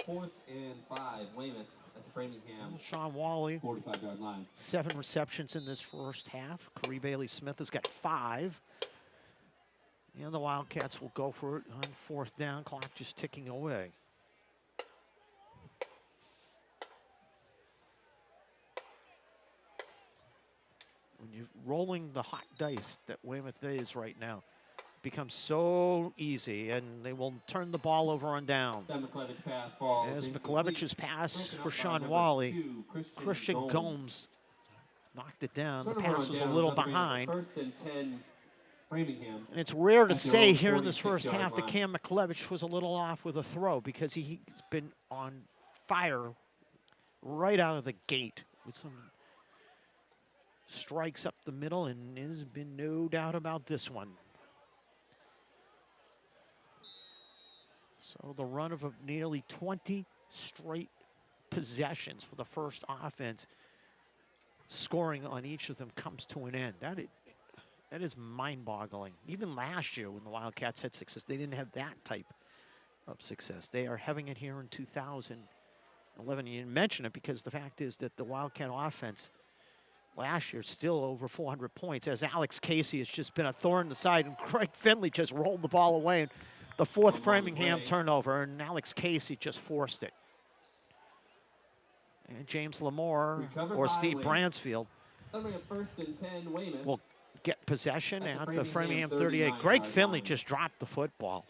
A: 4th and 5. Weymouth at Framingham.
B: Sean Wally,
A: 45-yard line.
B: 7 receptions in this first half. Corey Bailey Smith has got 5. And the Wildcats will go for it on 4th down. Clock just ticking away. When you're rolling the hot dice that Weymouth is right now, it becomes so easy, and they will turn the ball over on downs. As McLevich's pass for Sean Wally, Christian Gomes knocked it down. The pass was a little behind.
A: 1st and 10, Framingham.
B: And it's rare to say here in this first half that Cam McLevich was a little off with a throw because he's been on fire right out of the gate with some strikes up the middle, and there's been no doubt about this one. So the run of nearly 20 straight possessions for the first offense, scoring on each of them, comes to an end. That is mind-boggling. Even last year when the Wildcats had success, they didn't have that type of success. They are having it here in 2011. You didn't mention it because the fact is that the Wildcat offense last year still over 400 points, as Alex Casey has just been a thorn in the side, and Craig Finley just rolled the ball away. And The fourth Framingham turnover, and Alex Casey just forced it. And James Lamore or Steve Bransfield will get possession at the Framingham 38. Greg Finley just dropped the football.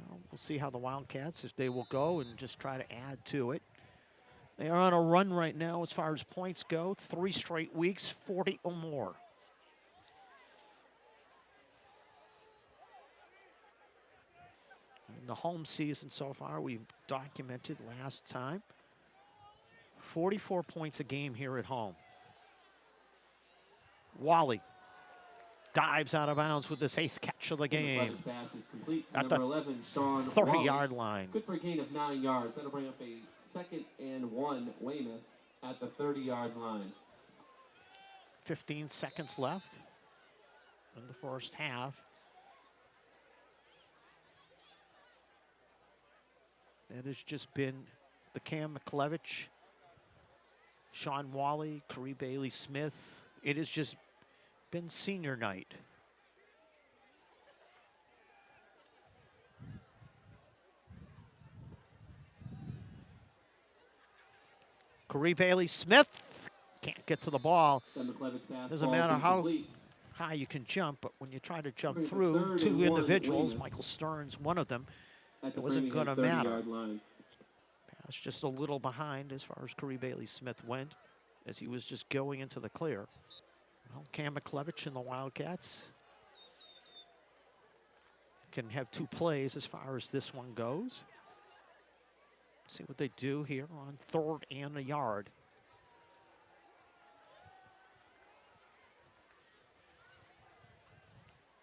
B: Well, we'll see how the Wildcats, if they will go and just try to add to it. They are on a run right now as far as points go. 3 straight weeks, 40 or more. In the home season so far, we've documented last time, 44 points a game here at home. Wally dives out of bounds with his 8th catch of the game at the 30-yard line.
A: Good for a gain of 9 yards. That'll bring up a 2nd and 1 Weymouth at the 30-yard line.
B: 15 seconds left in the first half. That has just been the Cam McClevich, Sean Wally, Corey Bailey-Smith. It has just been senior night. Corey Bailey-Smith can't get to the ball. Doesn't matter how high you can jump, but when you try to jump through 2 individuals, Michael Stearns, one of them, it wasn't going to matter. Pass just a little behind as far as Corey Bailey-Smith went, as he was just going into the clear. Well, Cam McClevich and the Wildcats can have 2 plays as far as this one goes. See what they do here on 3rd and a yard.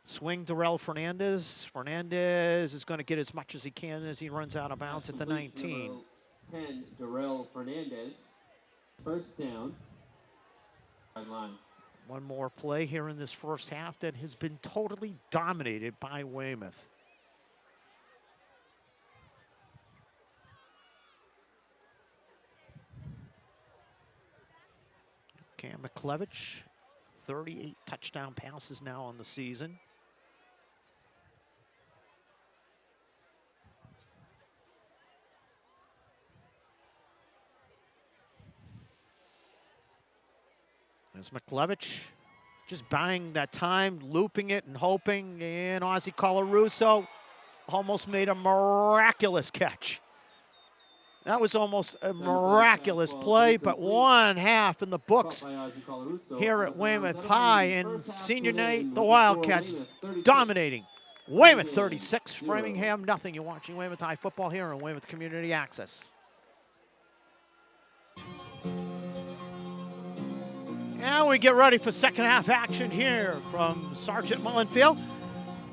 B: Swing Darrell Fernandez. Fernandez is going to get as much as he can as he runs out of bounds at the 19.
A: 10, Darrell Fernandez. First down. Line.
B: One more play here in this first half that has been totally dominated by Weymouth. Cam McClevich, 38 touchdown passes now on the season. There's McClevich just buying that time, looping it and hoping, and Ozzie Colarusso almost made a miraculous catch. That was almost a miraculous play, but 1 half in the books here at Weymouth High. And senior night, the Wildcats dominating. Weymouth 36, Framingham nothing. You're watching Weymouth High football here on Weymouth Community Access. And we get ready for second half action here from Sergeant Mullen Field.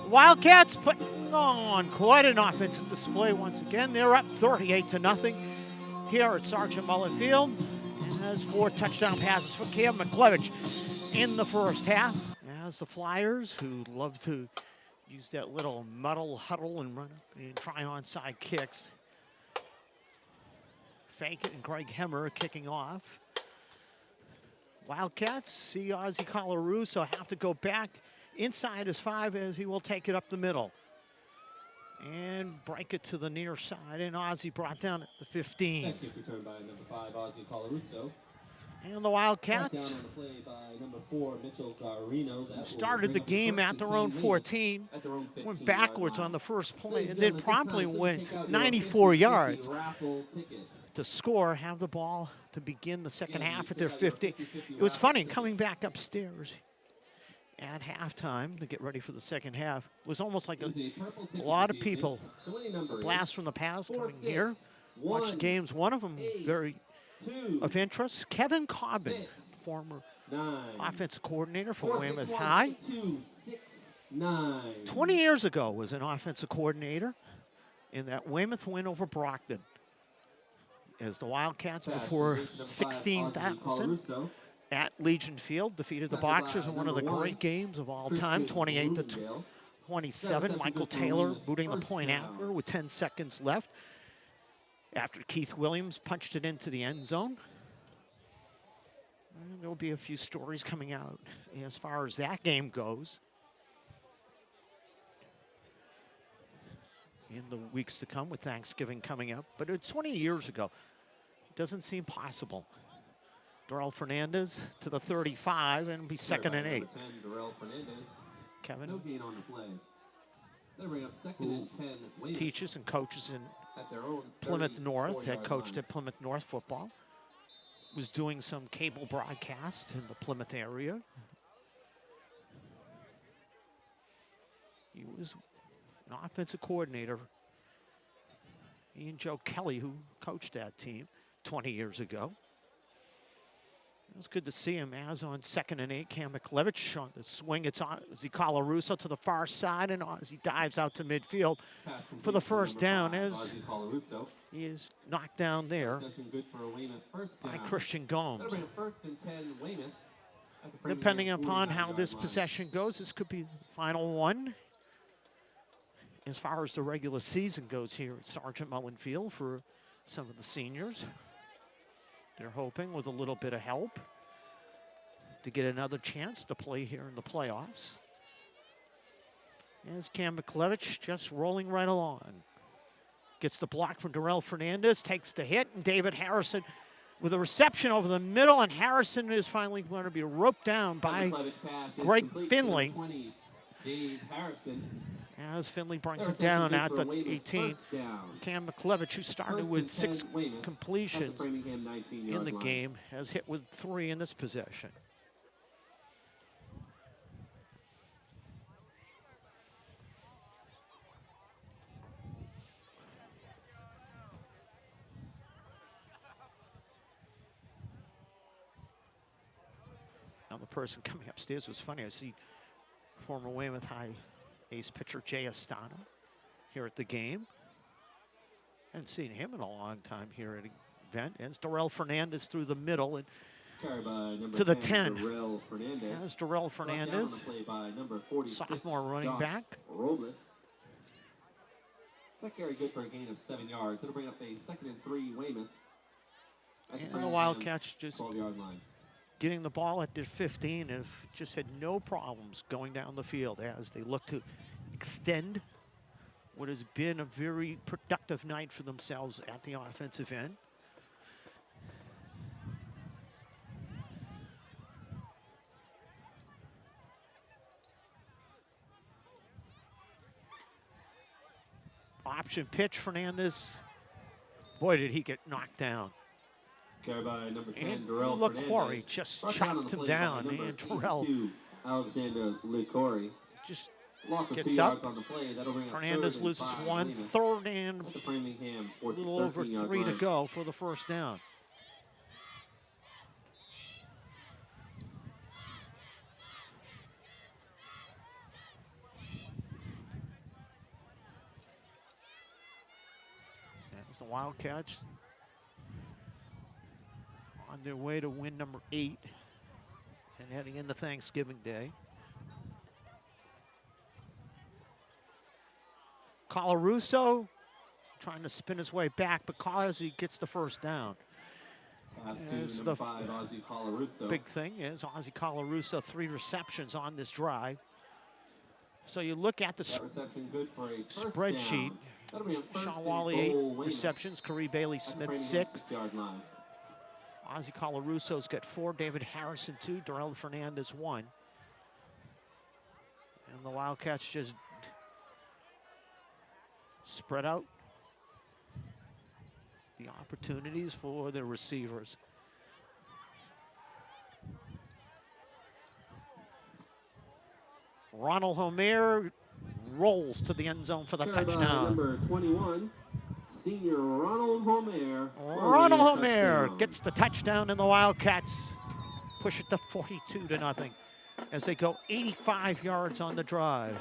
B: Wildcats putting on quite an offensive display once again. They're up 38-0 here at Sergeant Mullen Field. And there's 4 touchdown passes for Cam McClevich in the first half. As the Flyers, who love to use that little muddle huddle and run and try onside kicks. Fake it and Greg Hemmer kicking off. Wildcats see Ozzie Colarusso have to go back inside his 5 as he will take it up the middle. And break it to the near side, and Ozzie brought down at the 15.
A: That kick returned by number 5, Ozzie Colarusso.
B: And the Wildcats
A: Down on the play by number 4, Mitchell Garino. That
B: started the game at their own 14, went backwards on the first play, and then promptly went 94 yards to score, have the ball to begin the second half at their 50. It was funny, coming back upstairs at halftime to get ready for the second half. It was almost like a lot of people, a blast from the past coming here, watch the games. One of them very of interest, Kevin Cobbin, former offensive coordinator for Weymouth High. 20 years ago was an offensive coordinator in that Weymouth win over Brockton. As the Wildcats before 16,000 at Legion Field defeated the Boxers in one of the great games of all time, 28-27. Michael Taylor booting the point after with 10 seconds left after Keith Williams punched it into the end zone. And there'll be a few stories coming out as far as that game goes in the weeks to come with Thanksgiving coming up. But it's 20 years ago. It doesn't seem possible. Darrell Fernandez to the 35 and be second and 8.
A: 10, Darrell Fernandez.
B: Kevin,
A: No gain on the play. They bring up second and 10. Weymouth
B: teaches and coaches in
A: at their own
B: Plymouth North, head
A: 34-yard
B: coached
A: line.
B: at Plymouth North football. Was doing some cable broadcast in the Plymouth area. He was an offensive coordinator. He and Joe Kelly, who coached that team 20 years ago. It was good to see him as on second and 8. Cam McLevich on the swing. It's Ozzie Colarusso to the far side, and Ozzie dives out to midfield for the first down as he is knocked down there
A: Good for a Weymouth first
B: by
A: down.
B: Christian Gomes.
A: That'll bring up first and 10 Weymouth at the Framinghham
B: Depending upon
A: 49
B: how
A: yard
B: this
A: line.
B: possession goes, this could be the final one. As far as the regular season goes here at Sergeant Mullen Field for some of the seniors. They're hoping with a little bit of help to get another chance to play here in the playoffs. As Cam McLevich just rolling right along. Gets the block from Darrell Fernandez, takes the hit, and David Harrison with a reception over the middle, and Harrison is finally going to be roped down by Greg Finley.
A: Dave Harrison.
B: As Finley brings him down at the 18.
A: Down.
B: Cam McLevich, who started with 6 completions
A: Framingham 19
B: in the
A: line.
B: game, has hit with 3 in this possession. Now the person coming upstairs was funny. I see former Weymouth High ace pitcher Jay Astana here at the game. Haven't seen him in a long time here at the event. And it's Darrell Fernandez through the middle and to the 10.
A: Darrell Fernandez.
B: As Darrell Fernandez, sophomore running back.
A: Robles. That carry good for a gain of 7 yards. It'll bring up a second and 3 Weymouth. At
B: And the
A: Framingham
B: Wildcats just
A: 12-yard line.
B: getting the ball at their 15 and have just had no problems going down the field as they look to extend what has been a very productive night for themselves at the offensive end. Option pitch, Fernandez. Boy, did he get knocked down.
A: Carried by number 10,
B: And
A: Darrell
B: LaCory
A: Fernandez.
B: just
A: Brought down on
B: chopped
A: the
B: him
A: play by
B: down.
A: number
B: And Terrell
A: 82, Alexander LaCory.
B: just
A: Loss of
B: gets
A: 2 yards
B: up.
A: on the play. That'll bring up
B: Fernandez
A: third and
B: loses
A: 5
B: one.
A: Weymouth.
B: Third and
A: At the Framingham
B: a little over
A: 13-yard
B: 3 to
A: line.
B: go for the first down. As the Wildcats on their way to win number 8 and heading into Thanksgiving Day. Colarusso trying to spin his way back, but Ozzie gets the first down.
A: Pass
B: As
A: to
B: the
A: number 5, Ozzie Colarusso.
B: Big thing is Ozzie Colarusso, 3 receptions on this drive. So you look at the
A: That reception good for a first
B: spreadsheet.
A: down. That'll be a first
B: Sean
A: and
B: Wally,
A: goal
B: 8
A: Weymouth
B: receptions. Corey Bailey
A: at the
B: Smith,
A: Framingham
B: 6.
A: 6-yard line.
B: Ozzie Colarusso's got 4. David Harrison, 2. Darrell Fernandez, 1. And the Wildcats just spread out the opportunities for the receivers. Ronald Homer rolls to the end zone for the
A: Carried by
B: touchdown.
A: number 21, senior Ronald Homer.
B: Ronald
A: for a
B: Homer
A: touchdown.
B: gets the touchdown, and the Wildcats push it to 42-0 as they go 85 yards on the drive.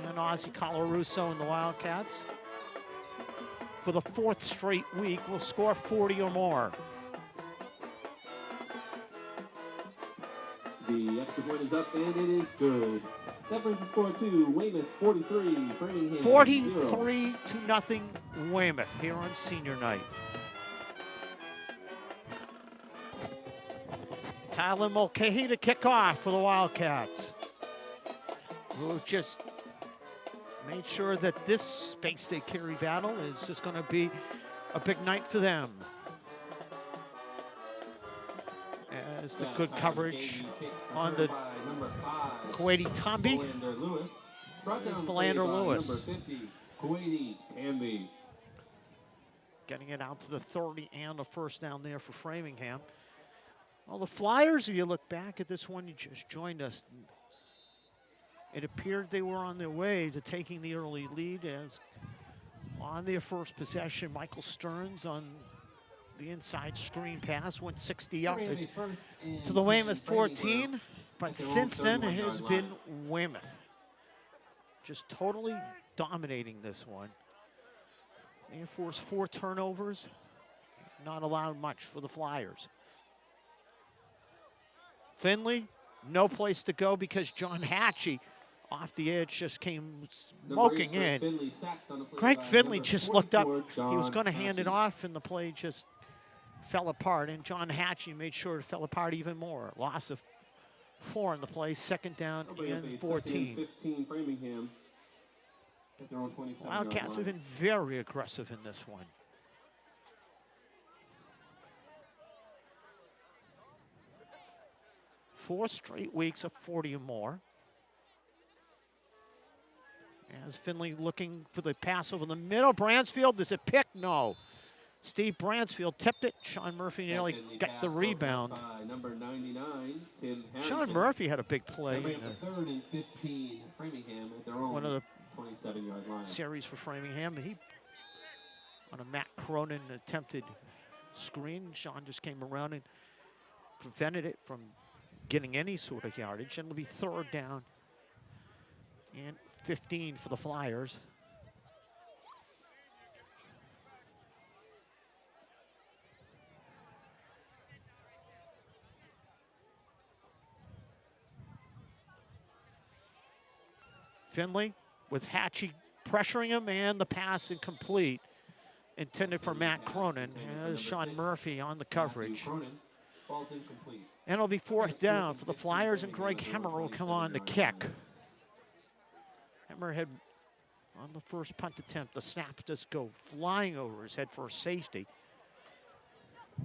B: And Ozzie Colarusso and the Wildcats, for the 4th straight week, will score 40 or more.
A: The extra point is up, and it is good. That brings the score to Weymouth 43, Framingham 0.
B: 43-0 Weymouth here on senior night. Tyler Mulcahy to kick off for the Wildcats, who just made sure that this Bay State carry battle is just going to be a big night for them. As the good coverage on the Kuwaiti Tambi is Belander Lewis. Getting it out to the 30 and a first down there for Framingham. Well, the Flyers, if you look back at this one, you just joined us. It appeared they were on their way to taking the early lead as on their first possession, Michael Stearns on the inside screen pass went 60 yards to the Weymouth 14, but since then it has been Weymouth just totally dominating this one. They forced 4 turnovers, not allowed much for the Flyers. Finley, no place to go because John Hatchie off the edge just came smoking in. Greg Finley just looked up. He was going to hand it off, and the play just fell apart, and John Hatchie made sure it fell apart even more. Loss of 4 in the play, second down and 14. Wildcats have been very aggressive in this one. Four straight weeks of 40 or more. As Finley looking for the pass over the middle. Bransfield, does it pick? No. Steve Bransfield tipped it. Sean Murphy nearly got the rebound.
A: Number 99, Tim
B: Sean Murphy had a big play.
A: Third and 15, Framingham at their own
B: one of the
A: 27-yard line.
B: Series for Framingham. He, on a Matt Cronin attempted screen, Sean just came around and prevented it from getting any sort of yardage. And it'll be third down and 15 for the Flyers. Finley with Hatchie pressuring him, and the pass incomplete. Intended for Matt Cronin. As Sean Murphy on the coverage. And it'll be fourth down for the Flyers, and Greg Hemmer will come on the kick. Hemmer had, on the first punt attempt, the snap just go flying over his head for a safety.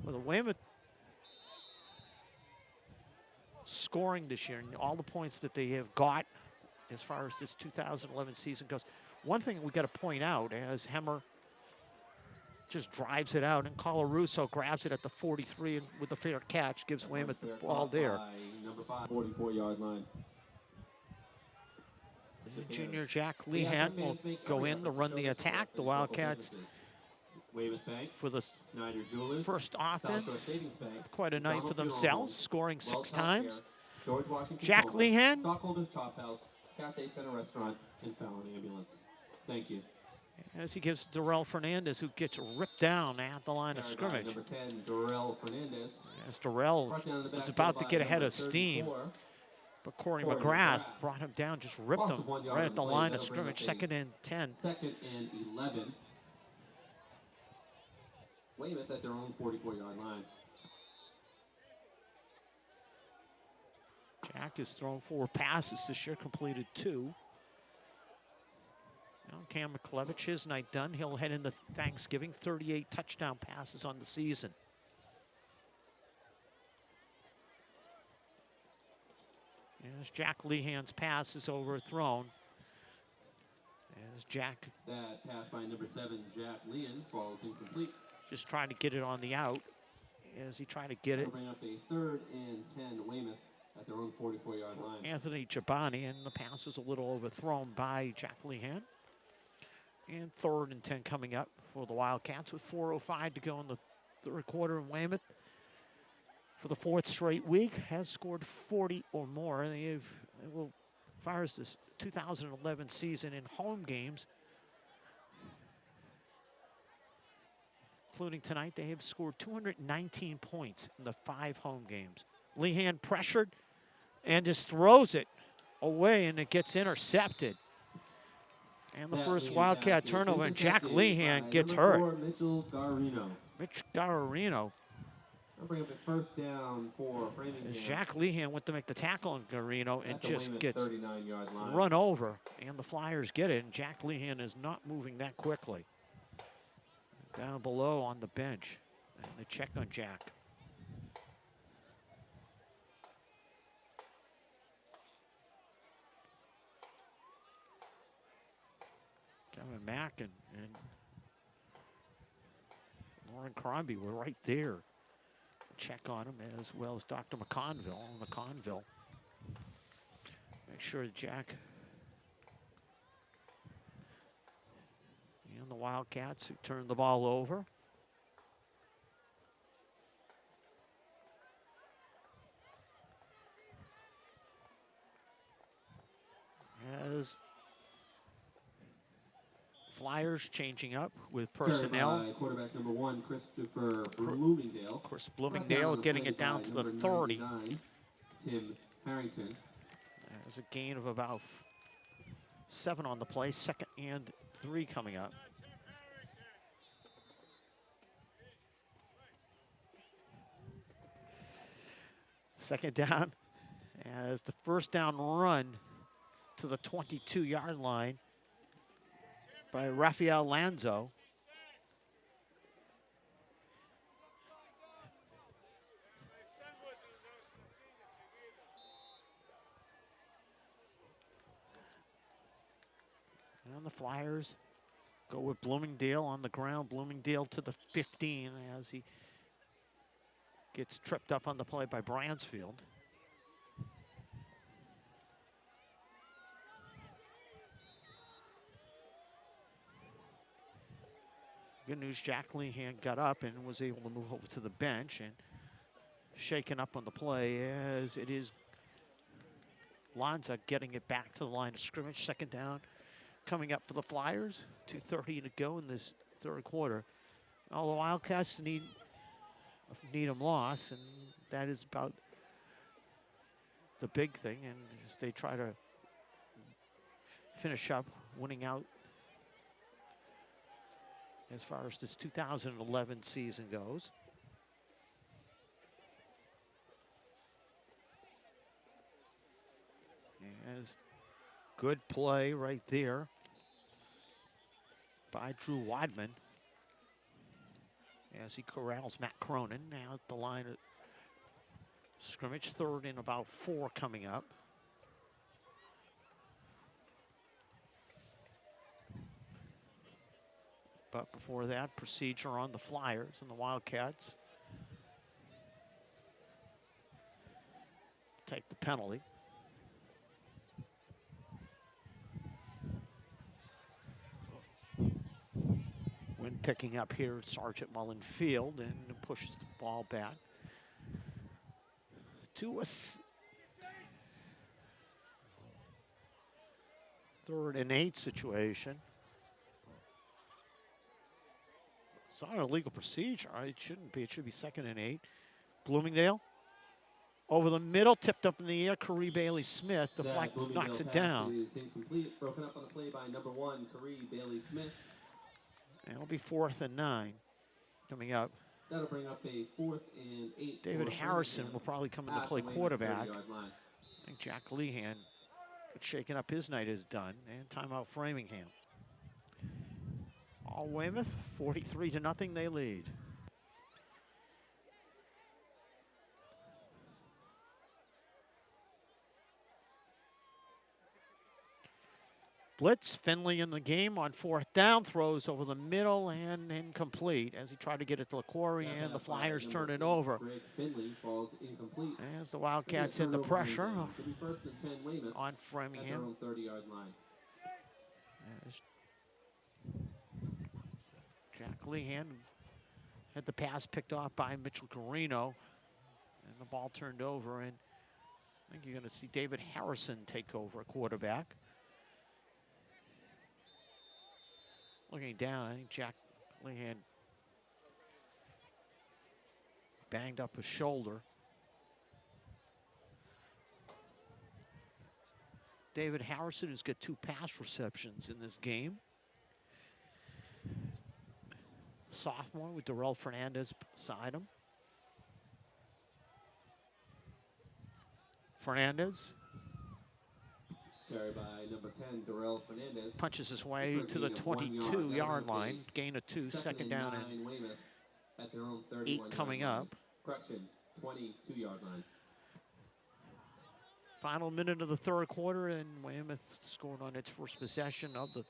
B: With a Weymouth scoring this year, and all the points that they have got as far as this 2011 season goes. One thing we got to point out, as Hemmer just drives it out, and Colarusso grabs it at the 43 and with a fair catch gives Weymouth the ball there.
A: Number 5, 44-yard line.
B: Junior Jack Lehan will go in to run the attack. The Wildcats for the first offense. Quite a night for themselves, scoring 6 times. Jack Lehan.
A: Cafe Center Restaurant and Fallon Ambulance. Thank you.
B: As he gives Darrell Fernandez, who gets ripped down at the line of scrimmage.
A: Number 10, Darrell Fernandez.
B: As Darrell was about to get ahead of steam, but Corey McGrath brought him down, just ripped him right at the line of scrimmage. Second and 10.
A: Second and 11. Weymouth at their own 44-yard line.
B: Jack has thrown 4 passes this year, completed 2. Now Cam McClevich, his night done. He'll head into Thanksgiving, 38 touchdown passes on the season. As Jack Lehan's pass is overthrown. As Jack.
A: That pass by number 7, Jack Lehan, falls incomplete.
B: Just trying to get it on the out. As he tried to get it.
A: Bring up a 3rd and 10, Weymouth at their own 44-yard line.
B: Anthony Chabani, and the pass was a little overthrown by Jack Lehan. And 3rd and 10 coming up for the Wildcats with 4:05 to go in the third quarter. And Weymouth, for the 4th straight week, has scored 40 or more. They have, well, as far as this 2011 season in home games, including tonight, they have scored 219 points in the 5 home games. Lehan pressured and just throws it away, and it gets intercepted. And the first Wildcat turnover, and Jack Lehan gets hurt.
A: Mitchell Garino.
B: Mitch Garino
A: That'll bring up a first down for Framinghham.
B: As Jack Lehan went to make the tackle on Garino and just
A: Weymouth
B: gets
A: 39-yard line.
B: run over, and the Flyers get it, and Jack Lehan is not moving that quickly. Down below on the bench, and they check on Jack. Kevin Mack and Lauren Crombie were right there. Check on him, as well as Dr. McConville. Make sure that Jack and the Wildcats, who turned the ball over. As Flyers changing up with personnel.
A: Quarterback number 1, Christopher Bloomingdale.
B: Of course, Bloomingdale getting it down to the 30.
A: Tim Harrington.
B: There's a gain of about 7 on the play. 2nd and 3 coming up. Second down, as the first down run to the 22-yard line by Rafael Lanzo. And the Flyers go with Bloomingdale on the ground. Bloomingdale to the 15 as he gets tripped up on the play by Bransfield. Good news, Jack Lehan got up and was able to move over to the bench and shaken up on the play, as it is Lanza getting it back to the line of scrimmage. Second down coming up for the Flyers. 2:30 to go in this third quarter. All the Wildcats need a Needham loss, and that is about the big thing, and as they try to finish up winning out as far as this 2011 season goes. As good play right there by Drew Wadman as he corrals Matt Cronin. Now at the line of scrimmage, 3rd and about 4 coming up. But before that, procedure on the Flyers and the Wildcats take the penalty. Wind picking up here at Sergeant Mullen Field and pushes the ball back to a 3rd and 8 situation. It's not a legal procedure. It shouldn't be. It should be 2nd and 8. Bloomingdale over the middle, tipped up in the air. Corey Bailey-Smith deflects, knocks it down.
A: Is incomplete. Broken up on the play by number 1, Corey Bailey-Smith.
B: And it'll be 4th and 9 coming up.
A: That'll bring up a 4th and 8.
B: David Harrison will probably come into play quarterback. I think Jack Lehan, shaking up his night, is done. And timeout Framingham. All Weymouth, 43-0, they lead. Blitz, Finley in the game on 4th down, throws over the middle and incomplete as he tried to get it to LaQuarrie, and the Flyers turn it over.
A: Finley falls incomplete.
B: As the Wildcats hit the pressure
A: First and 10 Weymouth
B: on Framingham.
A: At their own 30-yard line.
B: As Jack Lehan had the pass picked off by Mitchell Garino, and the ball turned over, and I think you're going to see David Harrison take over at quarterback. Looking down, I think Jack Lehan banged up his shoulder. David Harrison, who's got 2 pass receptions in this game. Sophomore with Darrell Fernandez beside him. Fernandez
A: Carried by number 10, Darrell Fernandez.
B: punches his way to the 22-yard line. Gain of 2, second down and
A: Weymouth at their own
B: 8 coming up.
A: Correction, 22-yard line.
B: Final minute of the third quarter, and Weymouth scored on its first possession of the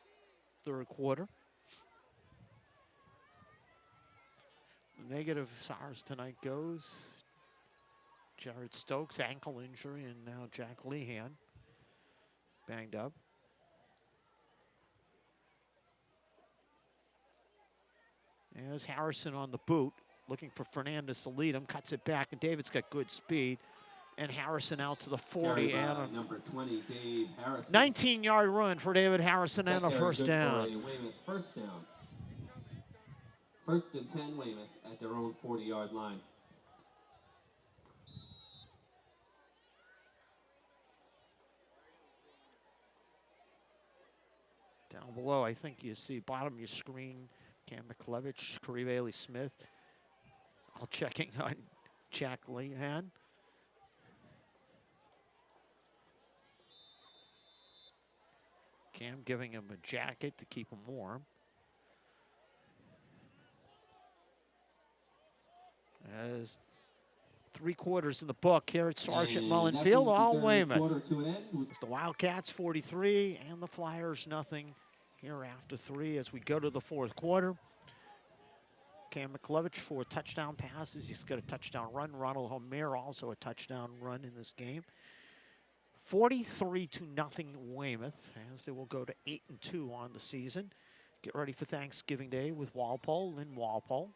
B: third quarter. The negative SARS tonight goes Jared Stokes, ankle injury, and now Jack Lehan banged up. There's Harrison on the boot, looking for Fernandez to lead him, cuts it back, and David's got good speed. And Harrison out to the 40, and a
A: number 20, Dave Harrison.
B: 19-yard run for David Harrison and a first down.
A: First down. First and 10, Weymouth at their own 40-yard line.
B: Down below, I think you see bottom of your screen, Cam McLevich, Corey Bailey Smith, all checking on Jack Lehan. Cam giving him a jacket to keep him warm. As 3 quarters in the book here at Sergeant Mullen Field, all Weymouth. It's the Wildcats 43 and the Flyers nothing here after 3 as we go to the fourth quarter. Cam McLevich 4 touchdown passes. He's got a touchdown run. Ronald Homer also a touchdown run in this game. 43-0 Weymouth as they will go to 8-2 on the season. Get ready for Thanksgiving Day with Walpole in Walpole.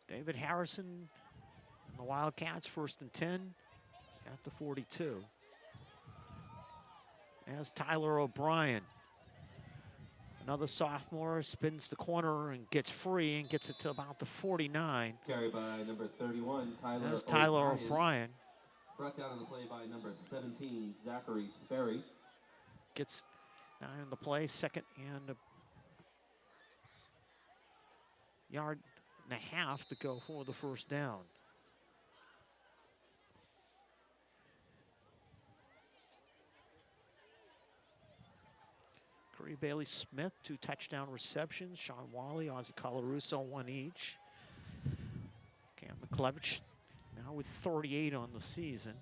B: David Harrison and the Wildcats, 1st and 10 at the 42. As Tyler O'Brien, another sophomore, spins the corner and gets free and gets it to about the 49.
A: Carried by number 31, Tyler
B: That's Tyler O'Brien.
A: Brought down on the play by number 17, Zachary Sperry.
B: Gets down in the play, second and a yard and a half to go for the first down. Corey Bailey Smith, 2 touchdown receptions. Sean Wally, Ozzie Colarusso, 1 each. Cam McLevich now with 38 on the season.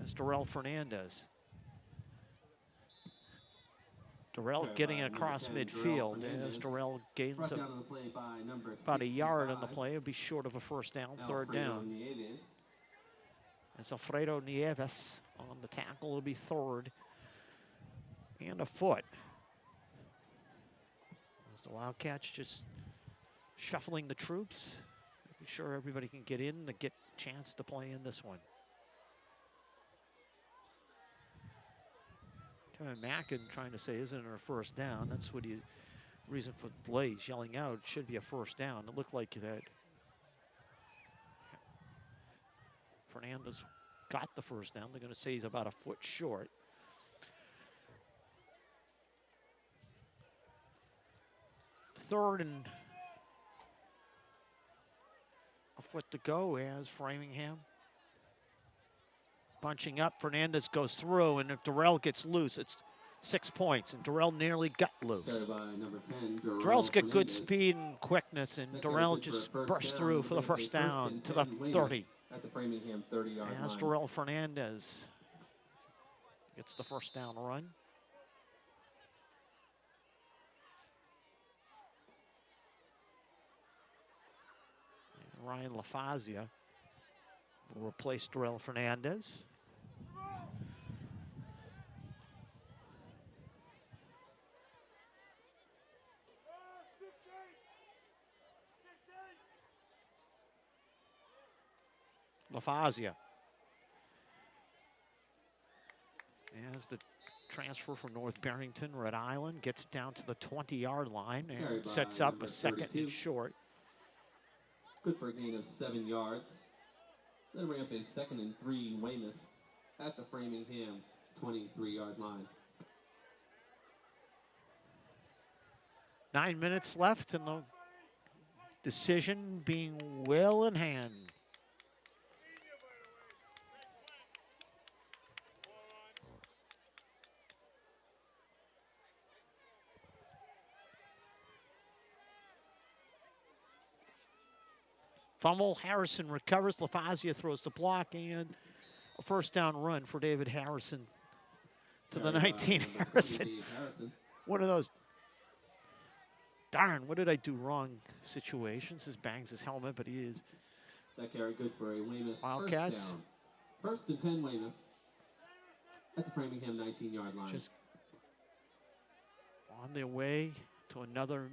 B: As Darrell Fernandez. Darrell getting it across midfield as Darrell gains about a yard on the play. It'll be short of a first down, third down. As Alfredo Nieves on the tackle, it'll be third and a foot. As the Wildcats just shuffling the troops, making sure everybody can get in to get a chance to play in this one. Kevin Mackin trying to say, isn't it a first down? That's what he, reason for delay. He's yelling out, it should be a first down. It looked like that Fernandez got the first down. They're going to say he's about a foot short. Third and a foot to go as Framingham bunching up. Fernandez goes through, and if Darrell gets loose, it's 6 points, and Darrell nearly got loose.
A: Number 10,
B: Darrell's got good speed and quickness, and Darrell just burst through for the first down to the 30.
A: At the Framingham 30-yard line.
B: As Darrell Fernandez gets the first down run. And Ryan LaFazia will replace Darrell Fernandez. LaFazia. As the transfer from North Barrington, Rhode Island, gets down to the 20-yard line and sets up a second and short.
A: Good for a gain of 7 yards. Then bring up a 2nd and 3 Weymouth at the Framingham 23-yard line.
B: 9 minutes left in the Decision being well in hand. Fumble, Harrison recovers. LaFazia throws the block, and a first down run for David Harrison to the 19. Harrison. One of those, darn, what did I do wrong situations. He bangs his helmet, but he is.
A: That carry good for a Weymouth
B: Wildcats.
A: first down. First and 10 Weymouth at the Framingham 19-yard line.
B: Just on their way to another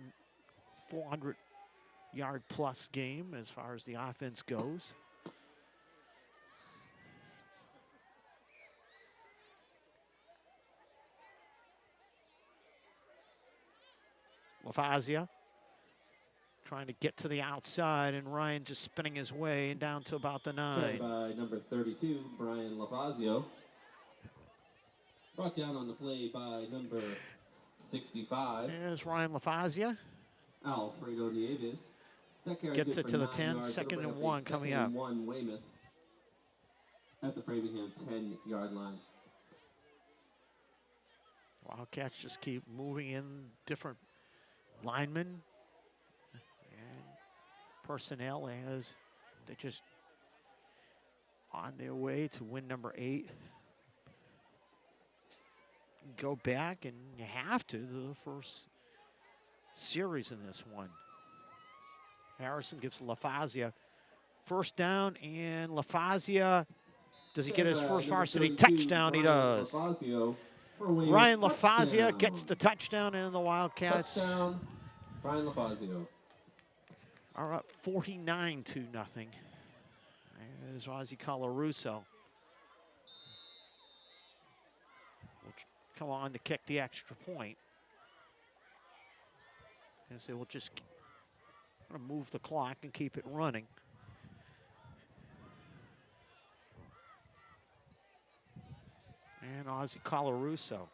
B: 400-yard plus game as far as the offense goes. LaFazia trying to get to the outside, and Ryan just spinning his way down to about the 9.
A: By number 32, Brian LaFazio. Brought down on the play by number 65.
B: There's Ryan LaFazia.
A: Alfredo Nieves.
B: Gets it to the 10, second and 1 coming up.
A: One Weymouth at the Framingham 10-yard line.
B: Wildcats just keep moving in different linemen and personnel as they just on their way to win number 8. Go back, and you have to, the first series in this one. Harrison gives LaFazia first down, and LaFazia, does he get his first varsity touchdown? He does. Ryan LaFazia gets the touchdown, and the Wildcats
A: touchdown, Ryan LaFazio
B: are up 49-0. There's Ozzie Colarusso. Will come on to kick the extra point. And so we'll just move the clock and keep it running. And Ozzie Colarusso.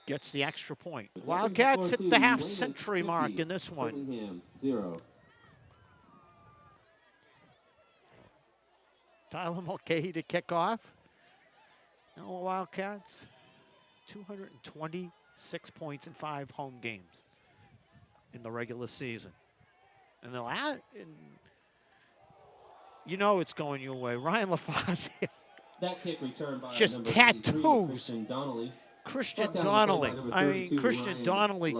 B: Gets the extra point. Wildcats hit the half-century mark in this one.
A: 0.
B: Tyler Mulcahy to kick off. Now the Wildcats, 226 points in 5 home games in the regular season. And you know it's going your way. Ryan LaFazia.
A: That kick returned by
B: just tattoos. Christian Donnelly. I mean, Christian Donnelly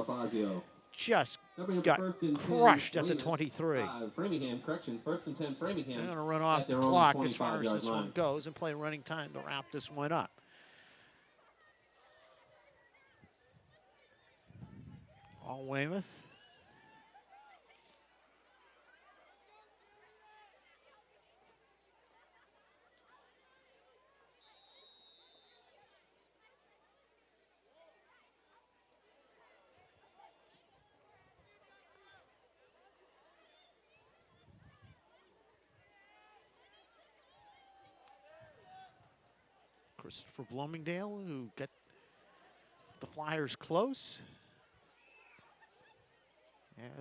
B: just got crushed at the 23.
A: Framingham, correction, first and 10 Framingham.
B: They're going to run off the clock as far as this one goes and play running time to wrap this one up. All Weymouth. For Bloomingdale, who get the Flyers close.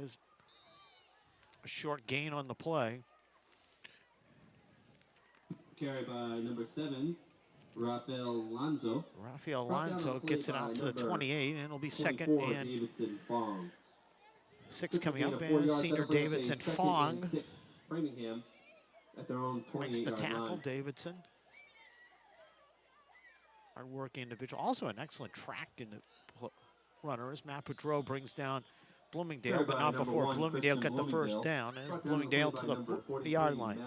B: As a short gain on the play.
A: Carried by number 7, Rafael Lanzo.
B: Rafael Lanzo gets it out to the 28, and it'll be second and
A: Davidson Fong.
B: 6 coming up, and senior Davidson Fong.
A: Framingham at their own 28-yard line.
B: Makes the tackle, Davidson. Hard-working individual. Also an excellent track in the runner as Matt Pedro brings down Bloomingdale, but not before Bloomingdale get the first down. As Bloomingdale to the 40-yard line.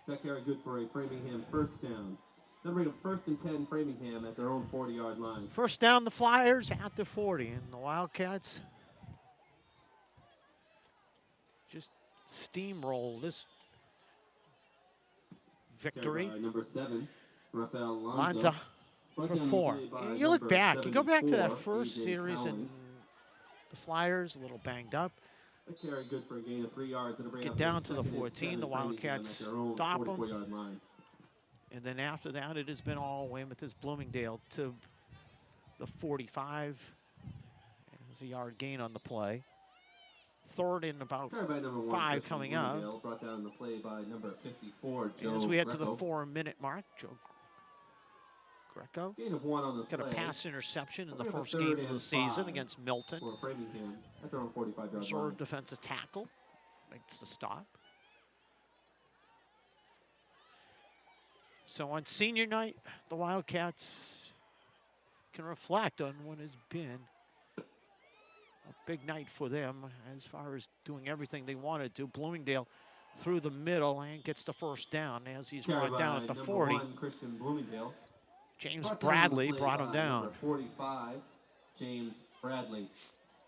A: That carry good for a Framingham first down. They'll bring up first and 10 Framingham at their own 40-yard line.
B: First down, the Flyers at the 40, and the Wildcats just steamroll this victory.
A: Number 7. Rafael
B: Lanza for 4. You look back. You go back to that first series, and the Flyers a little banged up.
A: Carry good for a gain of 3 yards.
B: Get down to the 14. The Wildcats stop them. And then after that, it has been all Weymouth is Bloomingdale to the 45. There's a yard gain on the play. Third and about
A: Carried by number 1,
B: 5
A: Christian
B: coming up.
A: Bloomingdale, brought down the play by number 54, Joe
B: As we head to the
A: Greco.
B: 4-minute mark, Joe Greco
A: Gain of 1 on the
B: got a
A: play.
B: pass interception in the
A: We have a
B: first
A: third
B: game of the
A: and
B: season
A: 5
B: against Milton.
A: For Framingham at their own 45-yard line.
B: Reserve defensive tackle makes the stop. So on senior night, the Wildcats can reflect on what has been a big night for them as far as doing everything they wanted to. Bloomingdale through the middle and gets the first down as he's
A: Carried
B: run down
A: by
B: at the
A: number
B: 40.
A: 1, Christian Bloomingdale.
B: James
A: Brought down
B: Bradley
A: the play
B: brought him
A: by
B: down.
A: Number 45, James Bradley.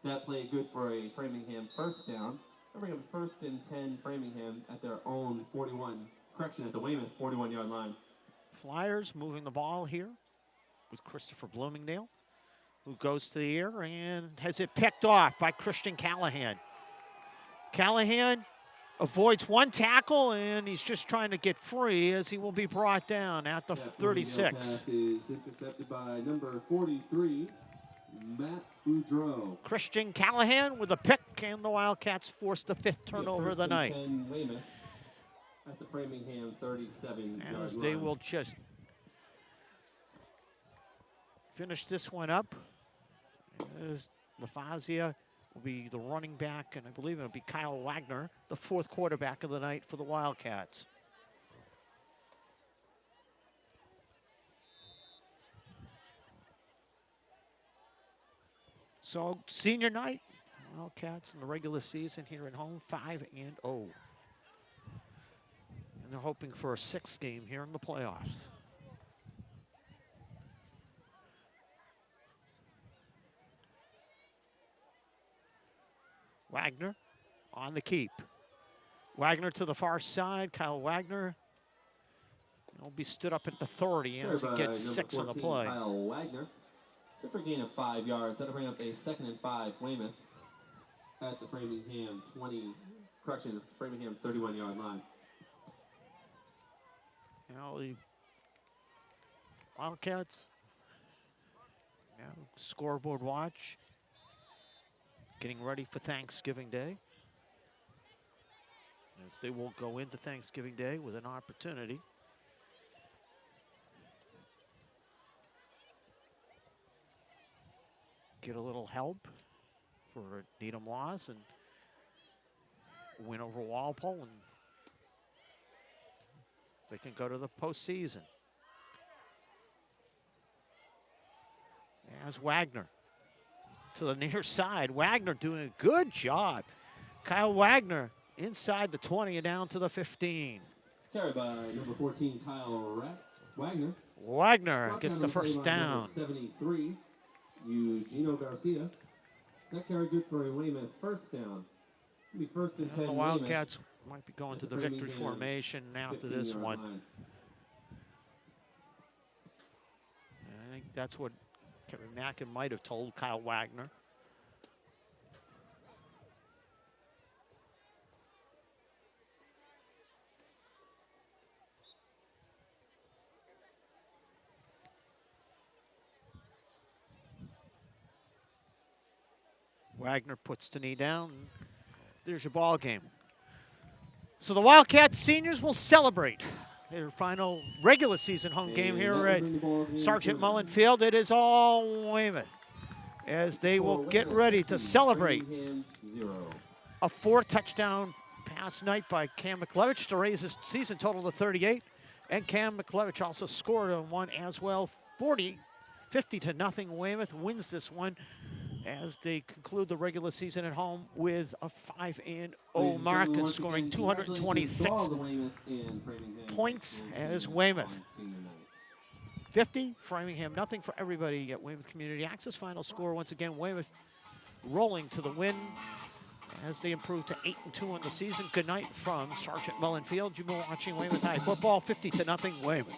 A: That play good for a Framingham first down. They bring up first and 10 Framingham at their own 41. Correction, at the Weymouth 41-yard line.
B: Flyers moving the ball here with Christopher Bloomingdale, who goes to the air and has it picked off by Christian Callahan. Callahan avoids one tackle, and he's just trying to get free as he will be brought down at the 36.
A: Pass is intercepted by number 43, Matt Boudreau.
B: Christian Callahan with a pick, and the Wildcats forced the 5th turnover of the night.
A: 10 Weymouth at the Framingham 37-yard
B: As
A: line.
B: they will just finish this one up. As LaFazia will be the running back, and I believe it'll be Kyle Wagner, the 4th quarterback of the night for the Wildcats. So senior night, Wildcats in the regular season here at home, 5-0. And they're hoping for a 6th game here in the playoffs. Wagner on the keep. Wagner to the far side. Kyle Wagner will be stood up at the 30 as he gets 6 on the play.
A: Kyle Wagner. Good for a gain of 5 yards. That'll bring up a 2nd and 5 Weymouth at the Framingham 31-yard line.
B: Now the Wildcats, now scoreboard watch, getting ready for Thanksgiving Day. As they will go into Thanksgiving Day with an opportunity get a little help for Needham loss and win over Walpole, and they can go to the postseason. As Wagner to the near side. Wagner doing a good job. Kyle Wagner inside the 20 and down to the 15.
A: Carried by number 14, Kyle Wagner.
B: Wagner gets the first down.
A: 73, Eugenio Garcia. That carry good for a Weymouth first down. It'll be first and 10.
B: The Wildcats might be going to the victory formation after this one. I think that's what Kevin Mackin might have told Kyle Wagner. Wagner puts the knee down. There's your ball game. So the Wildcats seniors will celebrate their final regular season home game here at Sergeant Mullen Field. It is all Weymouth as they will get ready to celebrate a 4-touchdown pass night by Cam McLevich to raise his season total to 38. And Cam McLevich also scored on one as well. 50-0. Weymouth wins this one as they conclude the regular season at home with a 5-0 mark and scoring 226 points as Weymouth. 50, Framingham nothing for everybody at Weymouth Community Access. Final score once again, Weymouth rolling to the win as they improve to 8-2 on the season. Good night from Sergeant Mullen Field. You've been watching Weymouth High Football, 50-0 Weymouth.